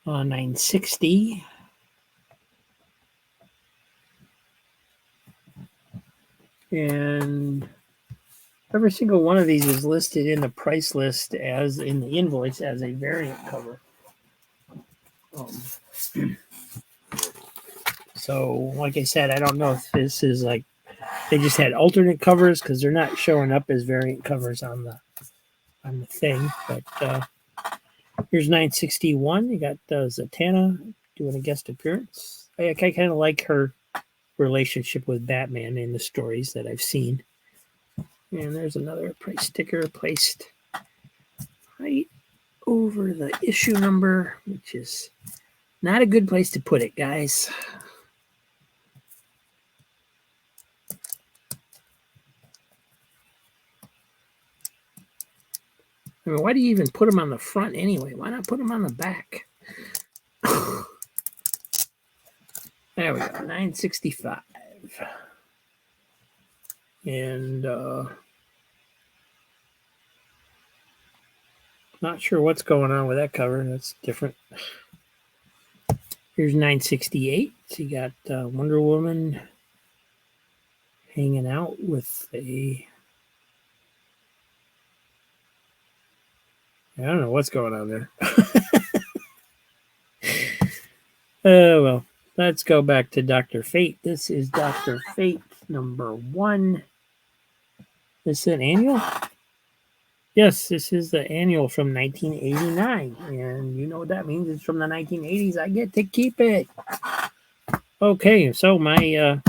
960. And every single one of these is listed in the price list as in the invoice as a variant cover. So, like I said, I don't know if this is like they just had alternate covers because they're not showing up as variant covers on the thing. But here's 961. You got Zatanna doing a guest appearance. I kind of like her relationship with Batman in the stories that I've seen. And there's another price sticker placed right over the issue number, which is not a good place to put it, guys. I mean, why do you even put them on the front anyway? Why not put them on the back? There we go, $9.65. And not sure what's going on with that cover. That's different. Here's $9.68. So you got Wonder Woman hanging out with a... I don't know what's going on there. Well, let's go back to Dr. Fate. This is Dr. Fate #1. This is an annual? Yes, this is the annual from 1989. And you know what that means. It's from the 1980s. I get to keep it. Okay, so my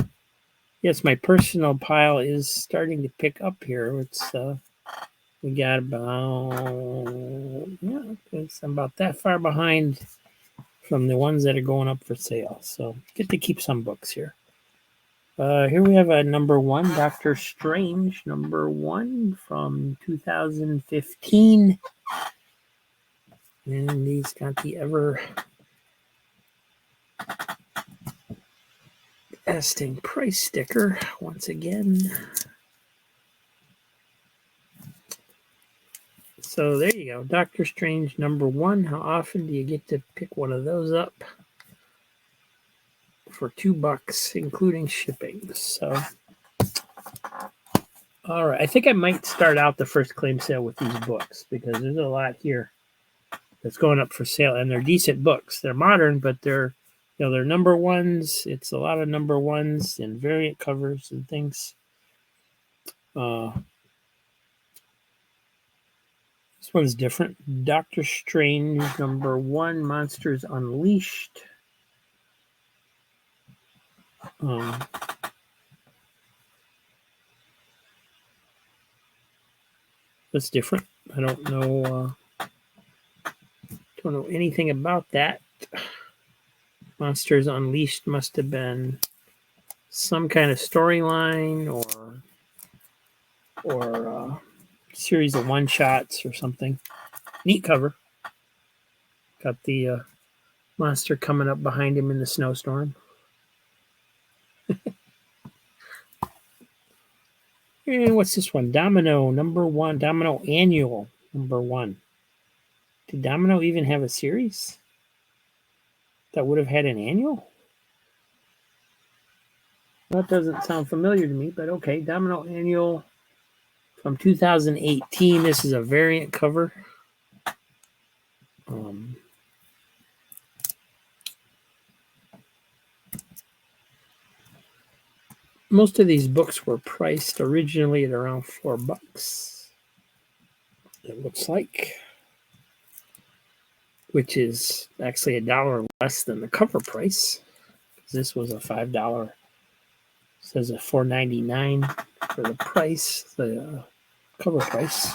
my personal pile is starting to pick up here. It's we got about it's about that far behind from the ones that are going up for sale. So get to keep some books here. Here we have a #1, Doctor Strange, #1 from 2015. And he's got the everlasting price sticker once again. So there you go, Doctor Strange #1. How often do you get to pick one of those up for $2, including shipping? So, all right, I think I might start out the first claim sale with these books because there's a lot here that's going up for sale, and they're decent books. They're modern, but they're they're #1s. It's a lot of #1s and variant covers and things. This one's different. Doctor Strange #1, Monsters Unleashed. That's different. I don't know. Don't know anything about that. Monsters Unleashed must have been some kind of storyline or series of one-shots or something. Neat cover. Got the monster coming up behind him in the snowstorm. And what's this one? Domino #1. Domino Annual #1. Did Domino even have a series that would have had an annual? That doesn't sound familiar to me, but okay. Domino Annual from 2018. This is a variant cover. Most of these books were priced originally at around $4. It looks like, which is actually $1 less than the cover price. This was a $5. It says a $4.99 for the price, the cover price.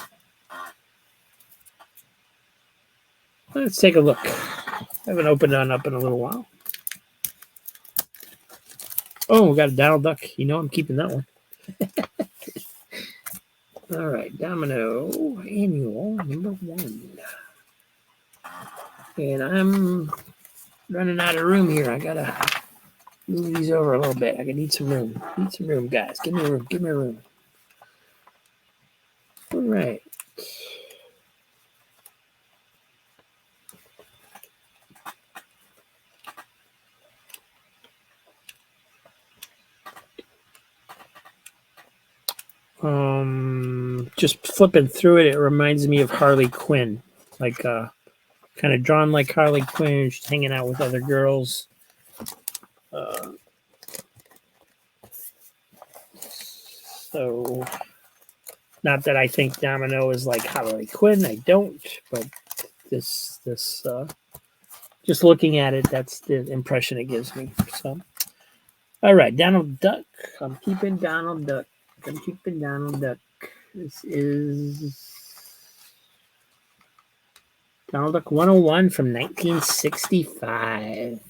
Let's take a look. I haven't opened it up in a little while. Oh, we got a Donald Duck. You know I'm keeping that one. All right, Domino Annual #1. And I'm running out of room here. I gotta move these over a little bit. I need some room. Need some room, guys. Give me room. Give me room. All right. Just flipping through it, it reminds me of Harley Quinn, like kind of drawn like Harley Quinn, she's hanging out with other girls. So, not that I think Domino is like Harley Quinn, I don't, but this just looking at it, that's the impression it gives me. So, all right, Donald Duck. I'm keeping Donald Duck. I'm keeping Donald Duck. This is Donald Duck 101 from 1965.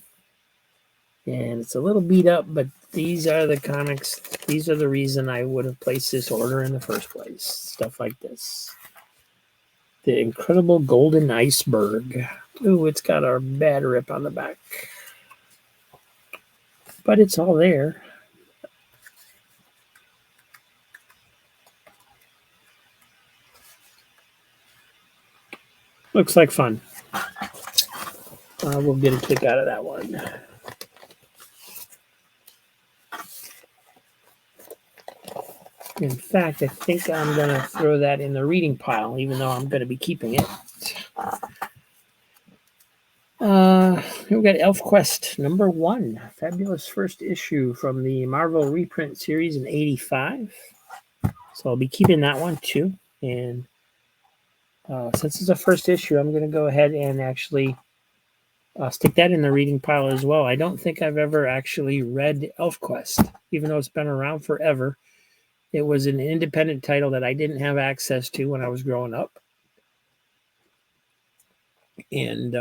And it's a little beat up, but these are the comics. These are the reason I would have placed this order in the first place. Stuff like this. The Incredible Golden Iceberg. Ooh, it's got a bad rip on the back. But it's all there. Looks like fun. We'll get a kick out of that one. In fact, I think I'm going to throw that in the reading pile, even though I'm going to be keeping it. Here we got ElfQuest #1, fabulous first issue from the Marvel reprint series in '85. So I'll be keeping that one too. And since it's a first issue, I'm going to go ahead and actually stick that in the reading pile as well. I don't think I've ever actually read ElfQuest, even though it's been around forever. It was an independent title that I didn't have access to when I was growing up. And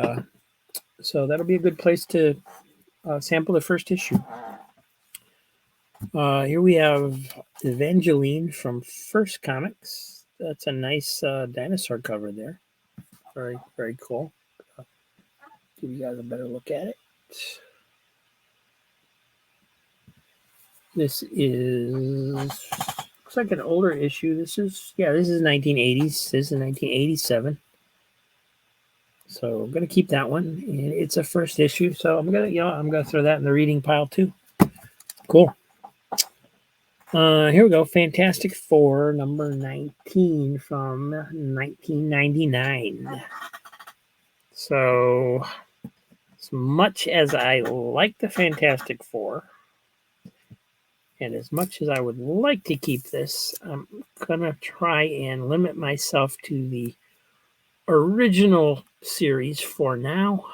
so that'll be a good place to sample the first issue. Here we have Evangeline from First Comics. That's a nice dinosaur cover there. Very, very cool. Give you guys a better look at it. This is, looks like an older issue. This is 1980s. This is 1987. So I'm gonna keep that one. And it's a first issue, so I'm gonna throw that in the reading pile too. Cool. Here we go. Fantastic Four #19 from 1999. So, as much as I like the Fantastic Four, and as much as I would like to keep this, I'm gonna try and limit myself to the original series for now.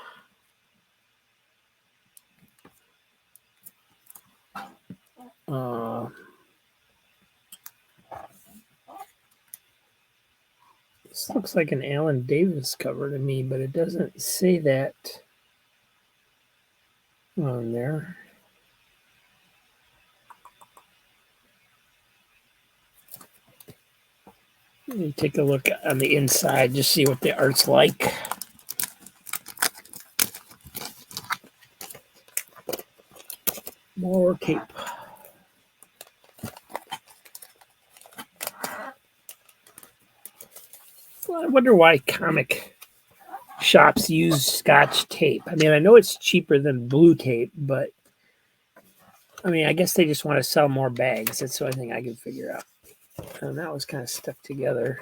This looks like an Alan Davis cover to me, but it doesn't say that on there. Let me take a look on the inside, just see what the art's like. More tape. Well, I wonder why comic shops use Scotch tape. I mean, I know it's cheaper than blue tape, but I mean, I guess they just want to sell more bags. That's the only thing I can figure out. And that was kind of stuck together.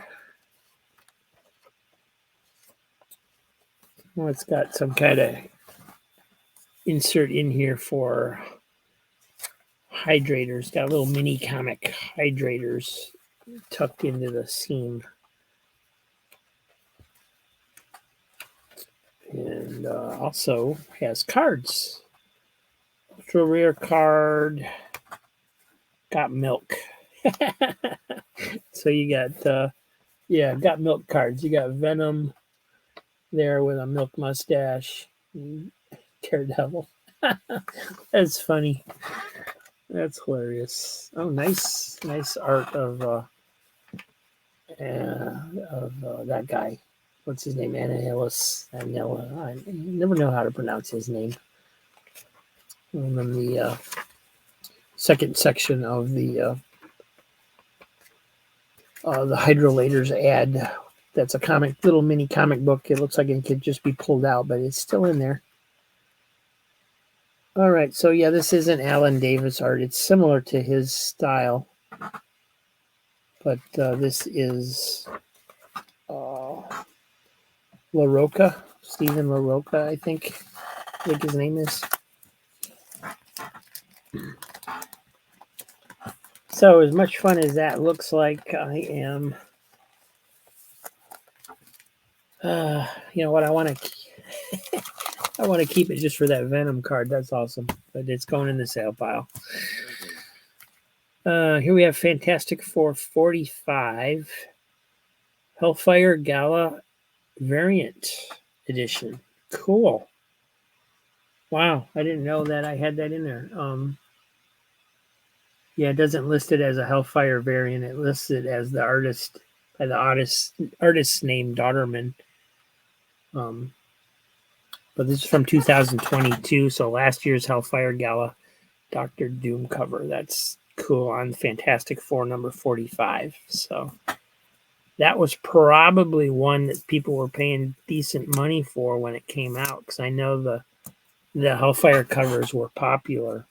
Well, it's got some kind of insert in here for hydrators. Got a little mini comic hydrators tucked into the seam. And also has cards. Ultra rare card. Got milk. So you got, got milk cards. You got Venom there with a milk mustache. Daredevil. That's funny. That's hilarious. Oh, nice art of that guy. What's his name? Annihilus. I never know how to pronounce his name. And then the second section of the Hydrolators ad. That's a little mini comic book. It looks like it could just be pulled out, but it's still in there. All right, so yeah, this isn't Alan Davis art. It's similar to his style, but this is LaRocca, Stephen LaRocca, I think his name is. So as much fun as that looks like, I am, you know what, I want to I want to keep it just for that Venom card. That's awesome. But it's going in the sale pile. Here we have Fantastic Four 45 Hellfire Gala Variant Edition. Cool. Wow, I didn't know that I had that in there. Yeah, it doesn't list it as a Hellfire variant. It lists it as the artist by the artist named Daughterman. But this is from 2022, so last year's Hellfire Gala Doctor Doom cover. That's cool on Fantastic Four number 45. So that was probably one that people were paying decent money for when it came out, because I know the Hellfire covers were popular.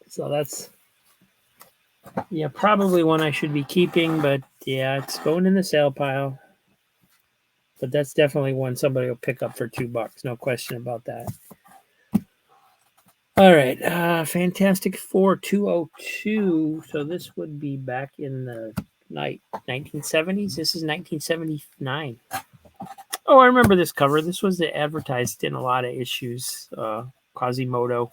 So that's, yeah, probably one I should be keeping, but yeah, it's going in the sale pile. But that's definitely one somebody will pick up for $2. No question about that. All right, Fantastic Four 202. So this would be back in the 1970s. This is 1979. Oh, I remember this cover. This was advertised in a lot of issues. Quasimodo.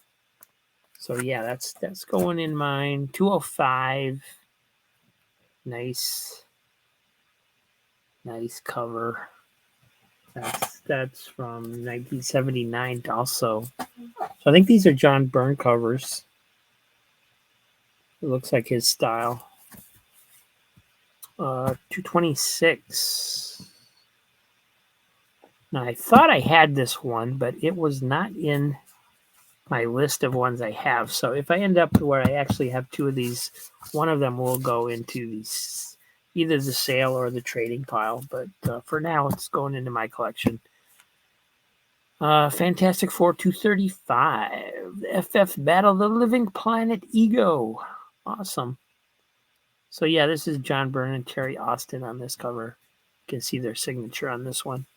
So yeah, that's going in mine. 205. Nice cover. That's from 1979 also. So I think these are John Byrne covers. It looks like his style. 226. Now I thought I had this one, but it was not in my list of ones I have. So if I end up where I actually have two of these, one of them will go into these, either the sale or the trading pile. But for now, it's going into my collection. Fantastic Four 235. The FF Battle the Living Planet Ego. Awesome. So yeah, this is John Byrne and Terry Austin on this cover. You can see their signature on this one.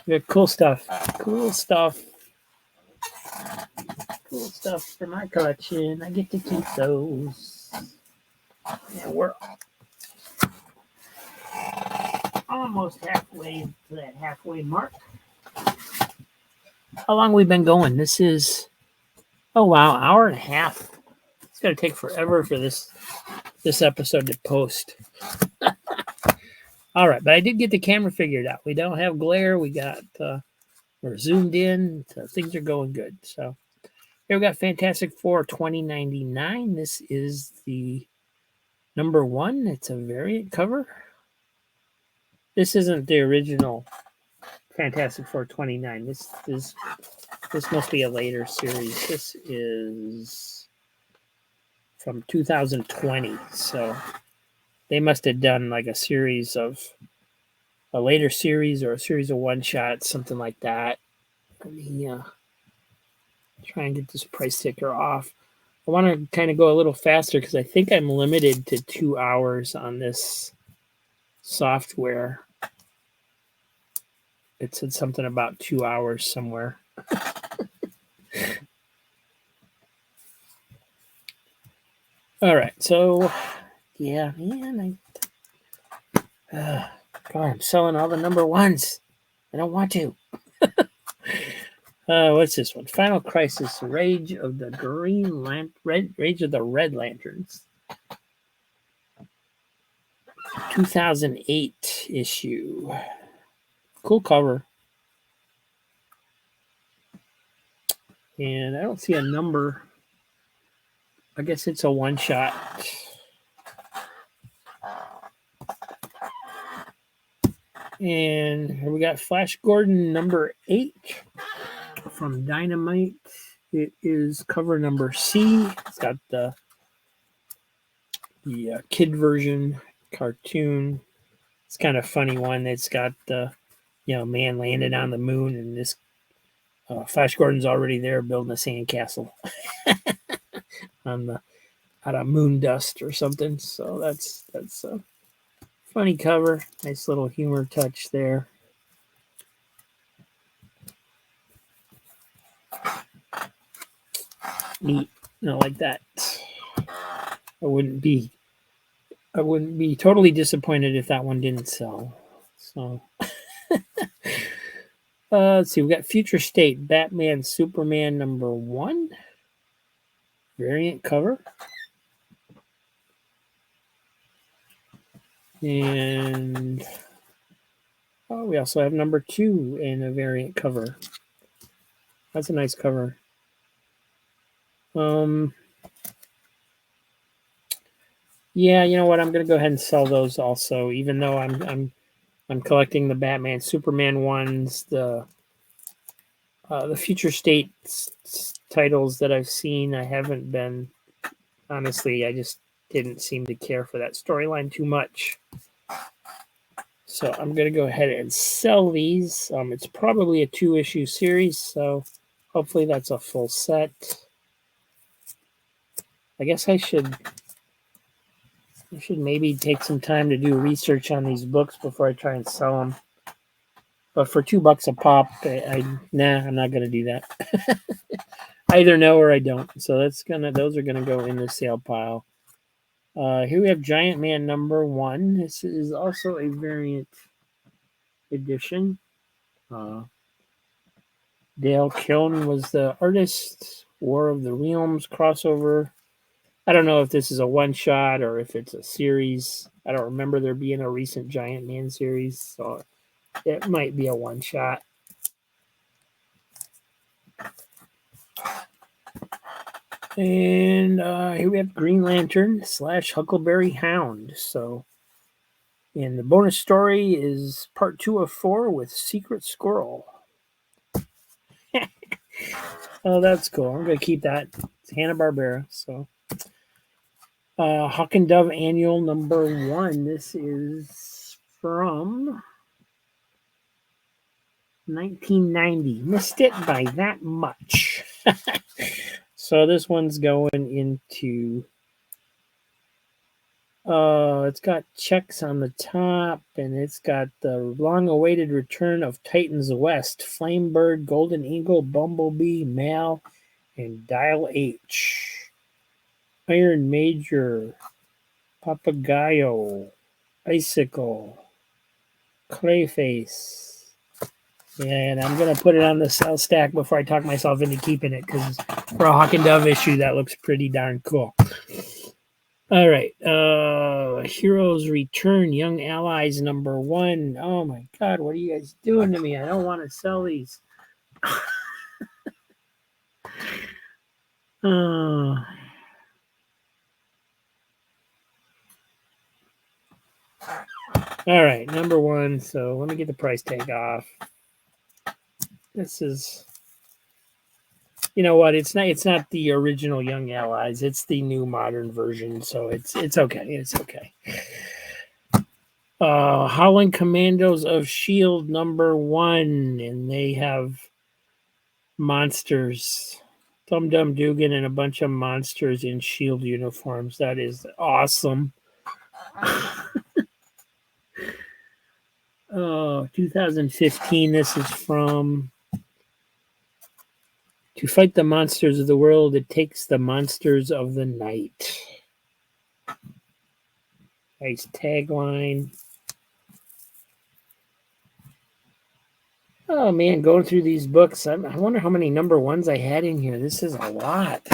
Yeah, cool stuff. Cool stuff for my collection. I get to keep those. Yeah, we're almost halfway to that halfway mark. How long have we been going? This is, oh wow, hour and a half. It's going to take forever for this episode to post. All right, but I did get the camera figured out. We don't have glare. We're zoomed in. So things are going good. So here we got Fantastic Four 2099. This is the number 1. It's a variant cover. This isn't the original Fantastic Four 29. This must be a later series. This is from 2020. So they must have done like a later series or a series of one-shots, something like that. Let me try and get this price sticker off. I want to kind of go a little faster because I think I'm limited to 2 hours on this software. It said something about 2 hours somewhere. All right, so yeah, man, God, I'm selling all the number 1s. I don't want to. What's this one? Final Crisis: Rage of the Red Lanterns. 2008 issue. Cool cover. And I don't see a number. I guess it's a one-shot. And here we got Flash Gordon number 8 from Dynamite. It is cover number C. It's got the kid version cartoon. It's kind of funny one. It's got the man landed on the moon, and this Flash Gordon's already there building a sandcastle out of moon dust or something. So that's a funny cover. Nice little humor touch there. Neat. I like that. I wouldn't be totally disappointed if that one didn't sell. So let's see. We got Future State Batman Superman #1 variant cover, and we also have #2 in a variant cover. That's a nice cover. Yeah, you know what? I'm gonna go ahead and sell those also, even though I'm collecting the Batman Superman ones, the Future State titles that I've seen. I haven't been, honestly, I just didn't seem to care for that storyline too much. So I'm gonna go ahead and sell these. It's probably a 2-issue series, so hopefully that's a full set. I guess I should maybe take some time to do research on these books before I try and sell them. But for $2 a pop, I'm not gonna do that. I either know or I don't. So those are gonna go in the sale pile. Here we have Giant Man #1. This is also a variant edition. Dale Kiln was the artist. War of the Realms crossover. I don't know if this is a one-shot or if it's a series. I don't remember there being a recent Giant Man series, so it might be a one-shot. And here we have Green Lantern / Huckleberry Hound. So, and the bonus story is part 2 of 4 with Secret Squirrel. Oh, that's cool. I'm going to keep that. It's Hanna-Barbera. So, Hawk and Dove Annual #1. This is from 1990. Missed it by that much. So this one's going into... it's got checks on the top, and it's got the long-awaited return of Titans West, Flamebird, Golden Eagle, Bumblebee, Mal, and Dial H. Iron Major, Papagayo, Icicle, Clayface. And I'm going to put it on the sell stack before I talk myself into keeping it, because for a Hawk and Dove issue, that looks pretty darn cool. All right. Heroes Return, Young Allies #1. Oh my God, what are you guys doing to me? I don't want to sell these. All right, #1. So let me get the price tag off. This is, you know what? It's not the original Young Allies. It's the new modern version. So it's okay. It's okay. Howling Commandos of S.H.I.E.L.D. #1, and they have monsters. Dum Dum Dugan and a bunch of monsters in S.H.I.E.L.D. uniforms. That is awesome. 2015. This is from... To fight the monsters of the world, it takes the monsters of the night. Nice tagline. Oh man, going through these books, I wonder how many #1s I had in here. This is a lot.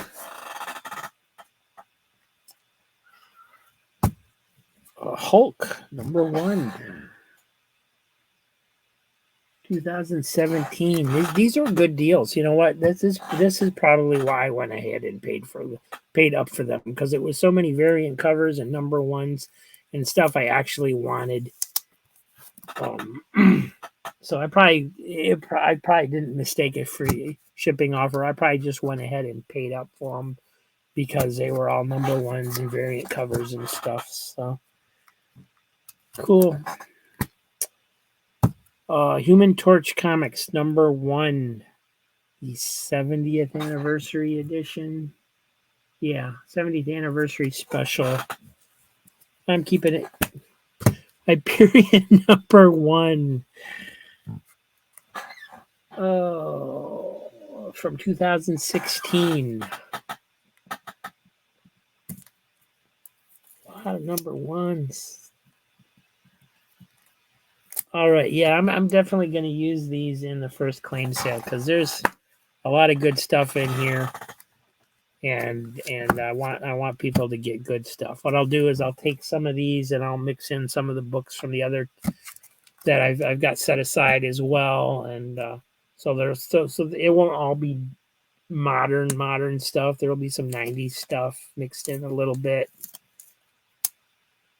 Hulk #1. 2017. These are good deals. You know what? This is probably why I went ahead and paid up for them, because it was so many variant covers and #1s and stuff I actually wanted. So I probably didn't mistake a free shipping offer. I probably just went ahead and paid up for them because they were all #1s and variant covers and stuff. So cool. Human Torch Comics #1, the 70th anniversary edition. Yeah, 70th anniversary special. I'm keeping it. Hyperion #1. Oh, from 2016. lot of number ones. All right, yeah, I'm definitely going to use these in the first claim sale because there's a lot of good stuff in here, and I want people to get good stuff. What I'll do is I'll take some of these and I'll mix in some of the books from the other that I've got set aside as well, and so there's so it won't all be modern stuff. There will be some 90s stuff mixed in a little bit,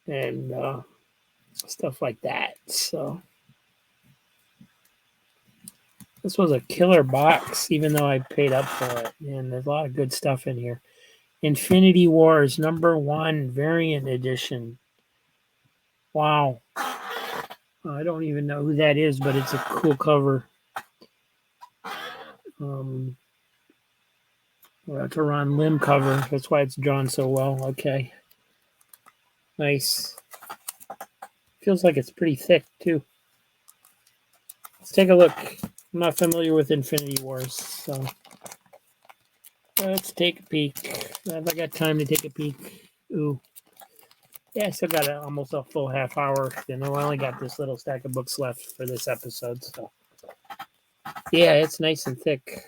and stuff like that. So this was a killer box, even though I paid up for it. And there's a lot of good stuff in here. Infinity Wars #1 variant edition. Wow. I don't even know who that is, but it's a cool cover. Well, it's a Ron Lim cover. That's why it's drawn so well. Okay. Nice. Feels like it's pretty thick, too. Let's take a look. I'm not familiar with Infinity Wars, so let's take a peek. Have I got time to take a peek? Ooh. Yeah, I still got almost a full half hour. I only got this little stack of books left for this episode, so yeah, it's nice and thick.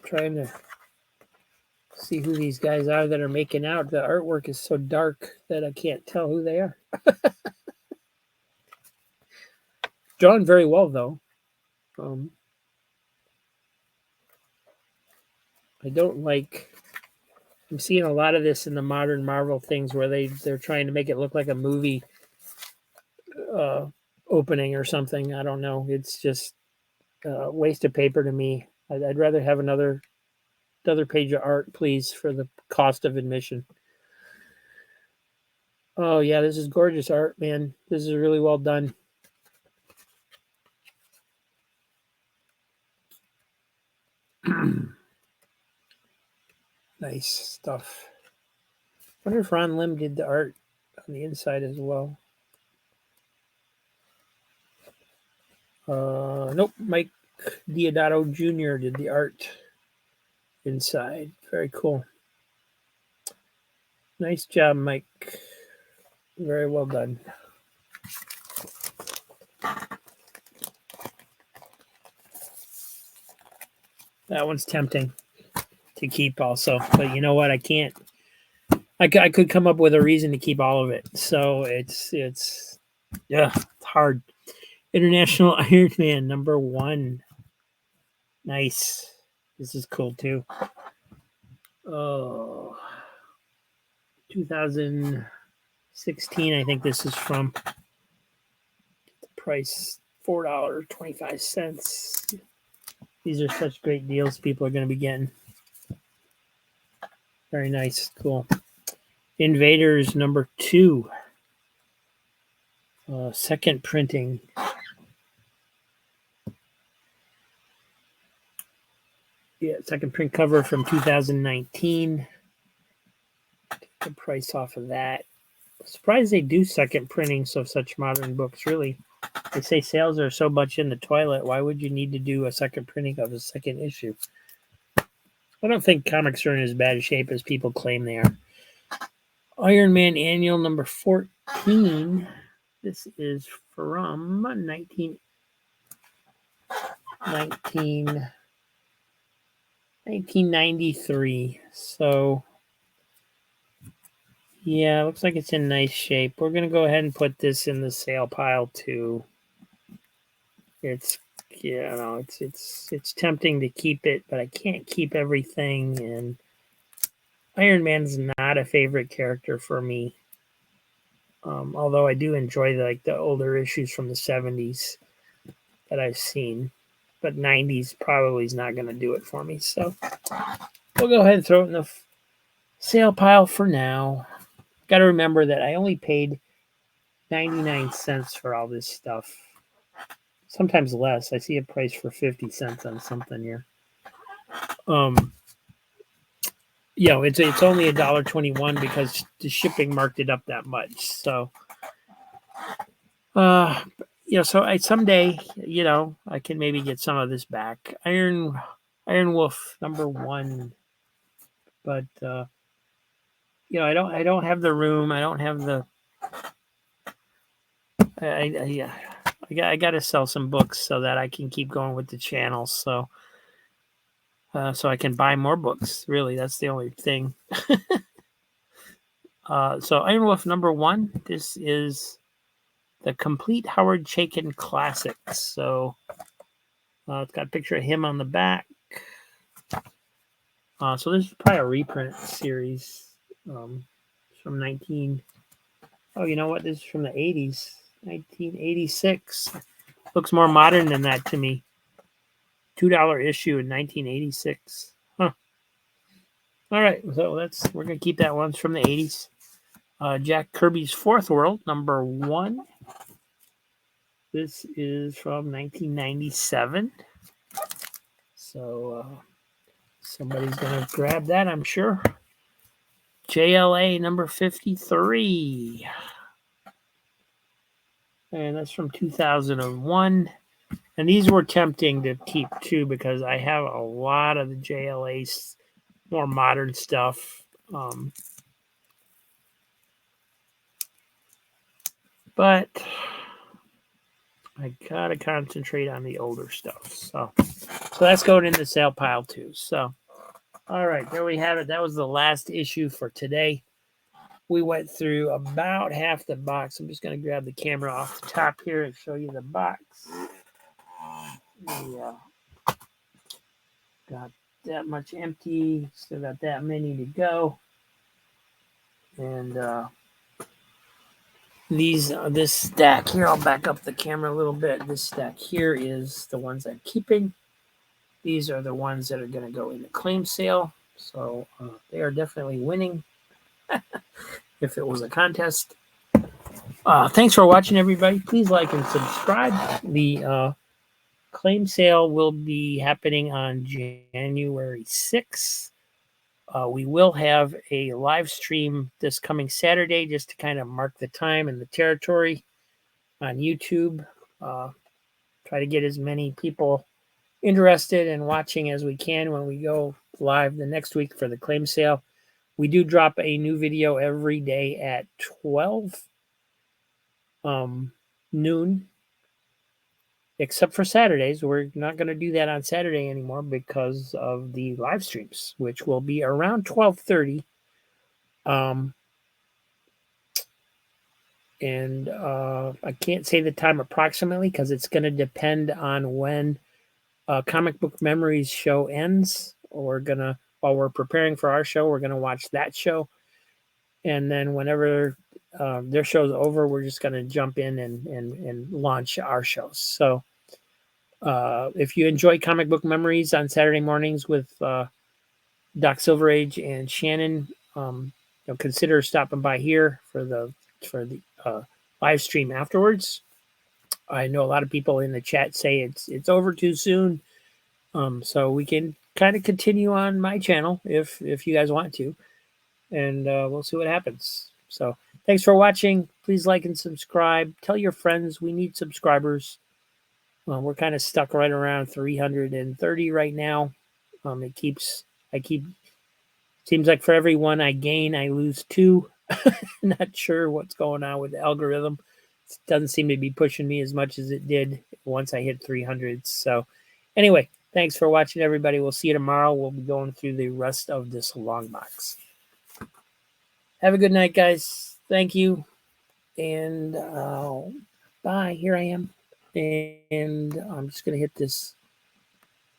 Trying to see who these guys are that are making out. The artwork is so dark that I can't tell who they are. Drawn very well, though. I don't like... I'm seeing a lot of this in the modern Marvel things where they're trying to make it look like a movie opening or something. I don't know. It's just a waste of paper to me. I'd rather have another page of art, please, for the cost of admission. Oh, yeah, this is gorgeous art, man. This is really well done. Nice stuff. I wonder if Ron Lim did the art on the inside as well. Nope, Mike Diodato Jr. did the art inside. Very cool. Nice job, Mike. Very well done. That one's tempting to keep also, but you know what? I can't. I could come up with a reason to keep all of it. So it's hard. International Iron Man #1. Nice. This is cool too. Oh, 2016, I think this is from. The price $4.25. These are such great deals people are going to be getting. Very nice. Cool. Invaders #2. Second printing. Yeah, second print cover from 2019. Take the price off of that. Surprised they do second printings of such modern books, really. They say sales are so much in the toilet. Why would you need to do a second printing of a second issue? I don't think comics are in as bad a shape as people claim they are. Iron Man Annual #14. This is from 1993. So, yeah, looks like it's in nice shape. We're going to go ahead and put this in the sale pile, too. It's tempting to keep it, but I can't keep everything. And Iron Man's not a favorite character for me. Although I do enjoy the older issues from the 70s that I've seen. But 90s probably is not going to do it for me. So we'll go ahead and throw it in the sale pile for now. Got to remember that I only paid 99 cents for all this stuff. Sometimes less. I see a price for 50 cents on something here. It's only $1.21 because the shipping marked it up that much. So, so someday, I can maybe get some of this back. Iron Wolf #1, but I don't have the room. I don't have the. I got to sell some books so that I can keep going with the channel. So I can buy more books. Really, that's the only thing. So Iron Wolf #1. This is the complete Howard Chaykin classics. So it's got a picture of him on the back. So this is probably a reprint series from 19. Oh, you know what? This is from the 80s, 1986. Looks more modern than that to me. $2 issue in 1986. Huh. All right, so we're gonna keep that one. It's from the 80s. Jack Kirby's Fourth World #1. This is from 1997. So somebody's gonna grab that, I'm sure. JLA #53. And that's from 2001. And these were tempting to keep too because I have a lot of the JLA's more modern stuff. But I gotta concentrate on the older stuff. So that's going in the sale pile too. So, all right, there we have it. That was the last issue for today. We went through about half the box. I'm just going to grab the camera off the top here and show you the box. Yeah. Got that much empty. Still got that many to go. And this stack here, I'll back up the camera a little bit. This stack here is the ones I'm keeping. These are the ones that are going to go in the claim sale. So they are definitely winning. If it was a contest. Thanks for watching, everybody. Please like and subscribe. The claim sale will be happening on January 6th. We will have a live stream this coming Saturday just to kind of mark the time and the territory on YouTube. Try to get as many people interested in watching as we can when we go live the next week for the claim sale. We do drop a new video every day at 12 noon, except for Saturdays. We're not going to do that on Saturday anymore because of the live streams, which will be around 12:30. And I can't say the time approximately because it's going to depend on when Comic Book Memories show ends. While we're preparing for our show, we're going to watch that show. And then whenever their show's over, we're just going to jump in and launch our shows. So if you enjoy Comic Book Memories on Saturday mornings with Doc Silverage and Shannon, consider stopping by here for the live stream afterwards. I know a lot of people in the chat say it's over too soon. So we can kind of continue on my channel if you guys want to. And we'll see what happens. So thanks for watching. Please like and subscribe. Tell your friends we need subscribers. We're kind of stuck right around 330 right now. Seems like for every one I gain, I lose 2. Not sure what's going on with the algorithm. It doesn't seem to be pushing me as much as it did once I hit 300. So anyway, thanks for watching, everybody. We'll see you tomorrow. We'll be going through the rest of this long box. Have a good night, guys. Thank you. And bye. Here I am. And I'm just going to hit this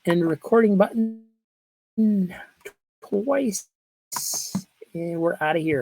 end recording button twice. And we're out of here.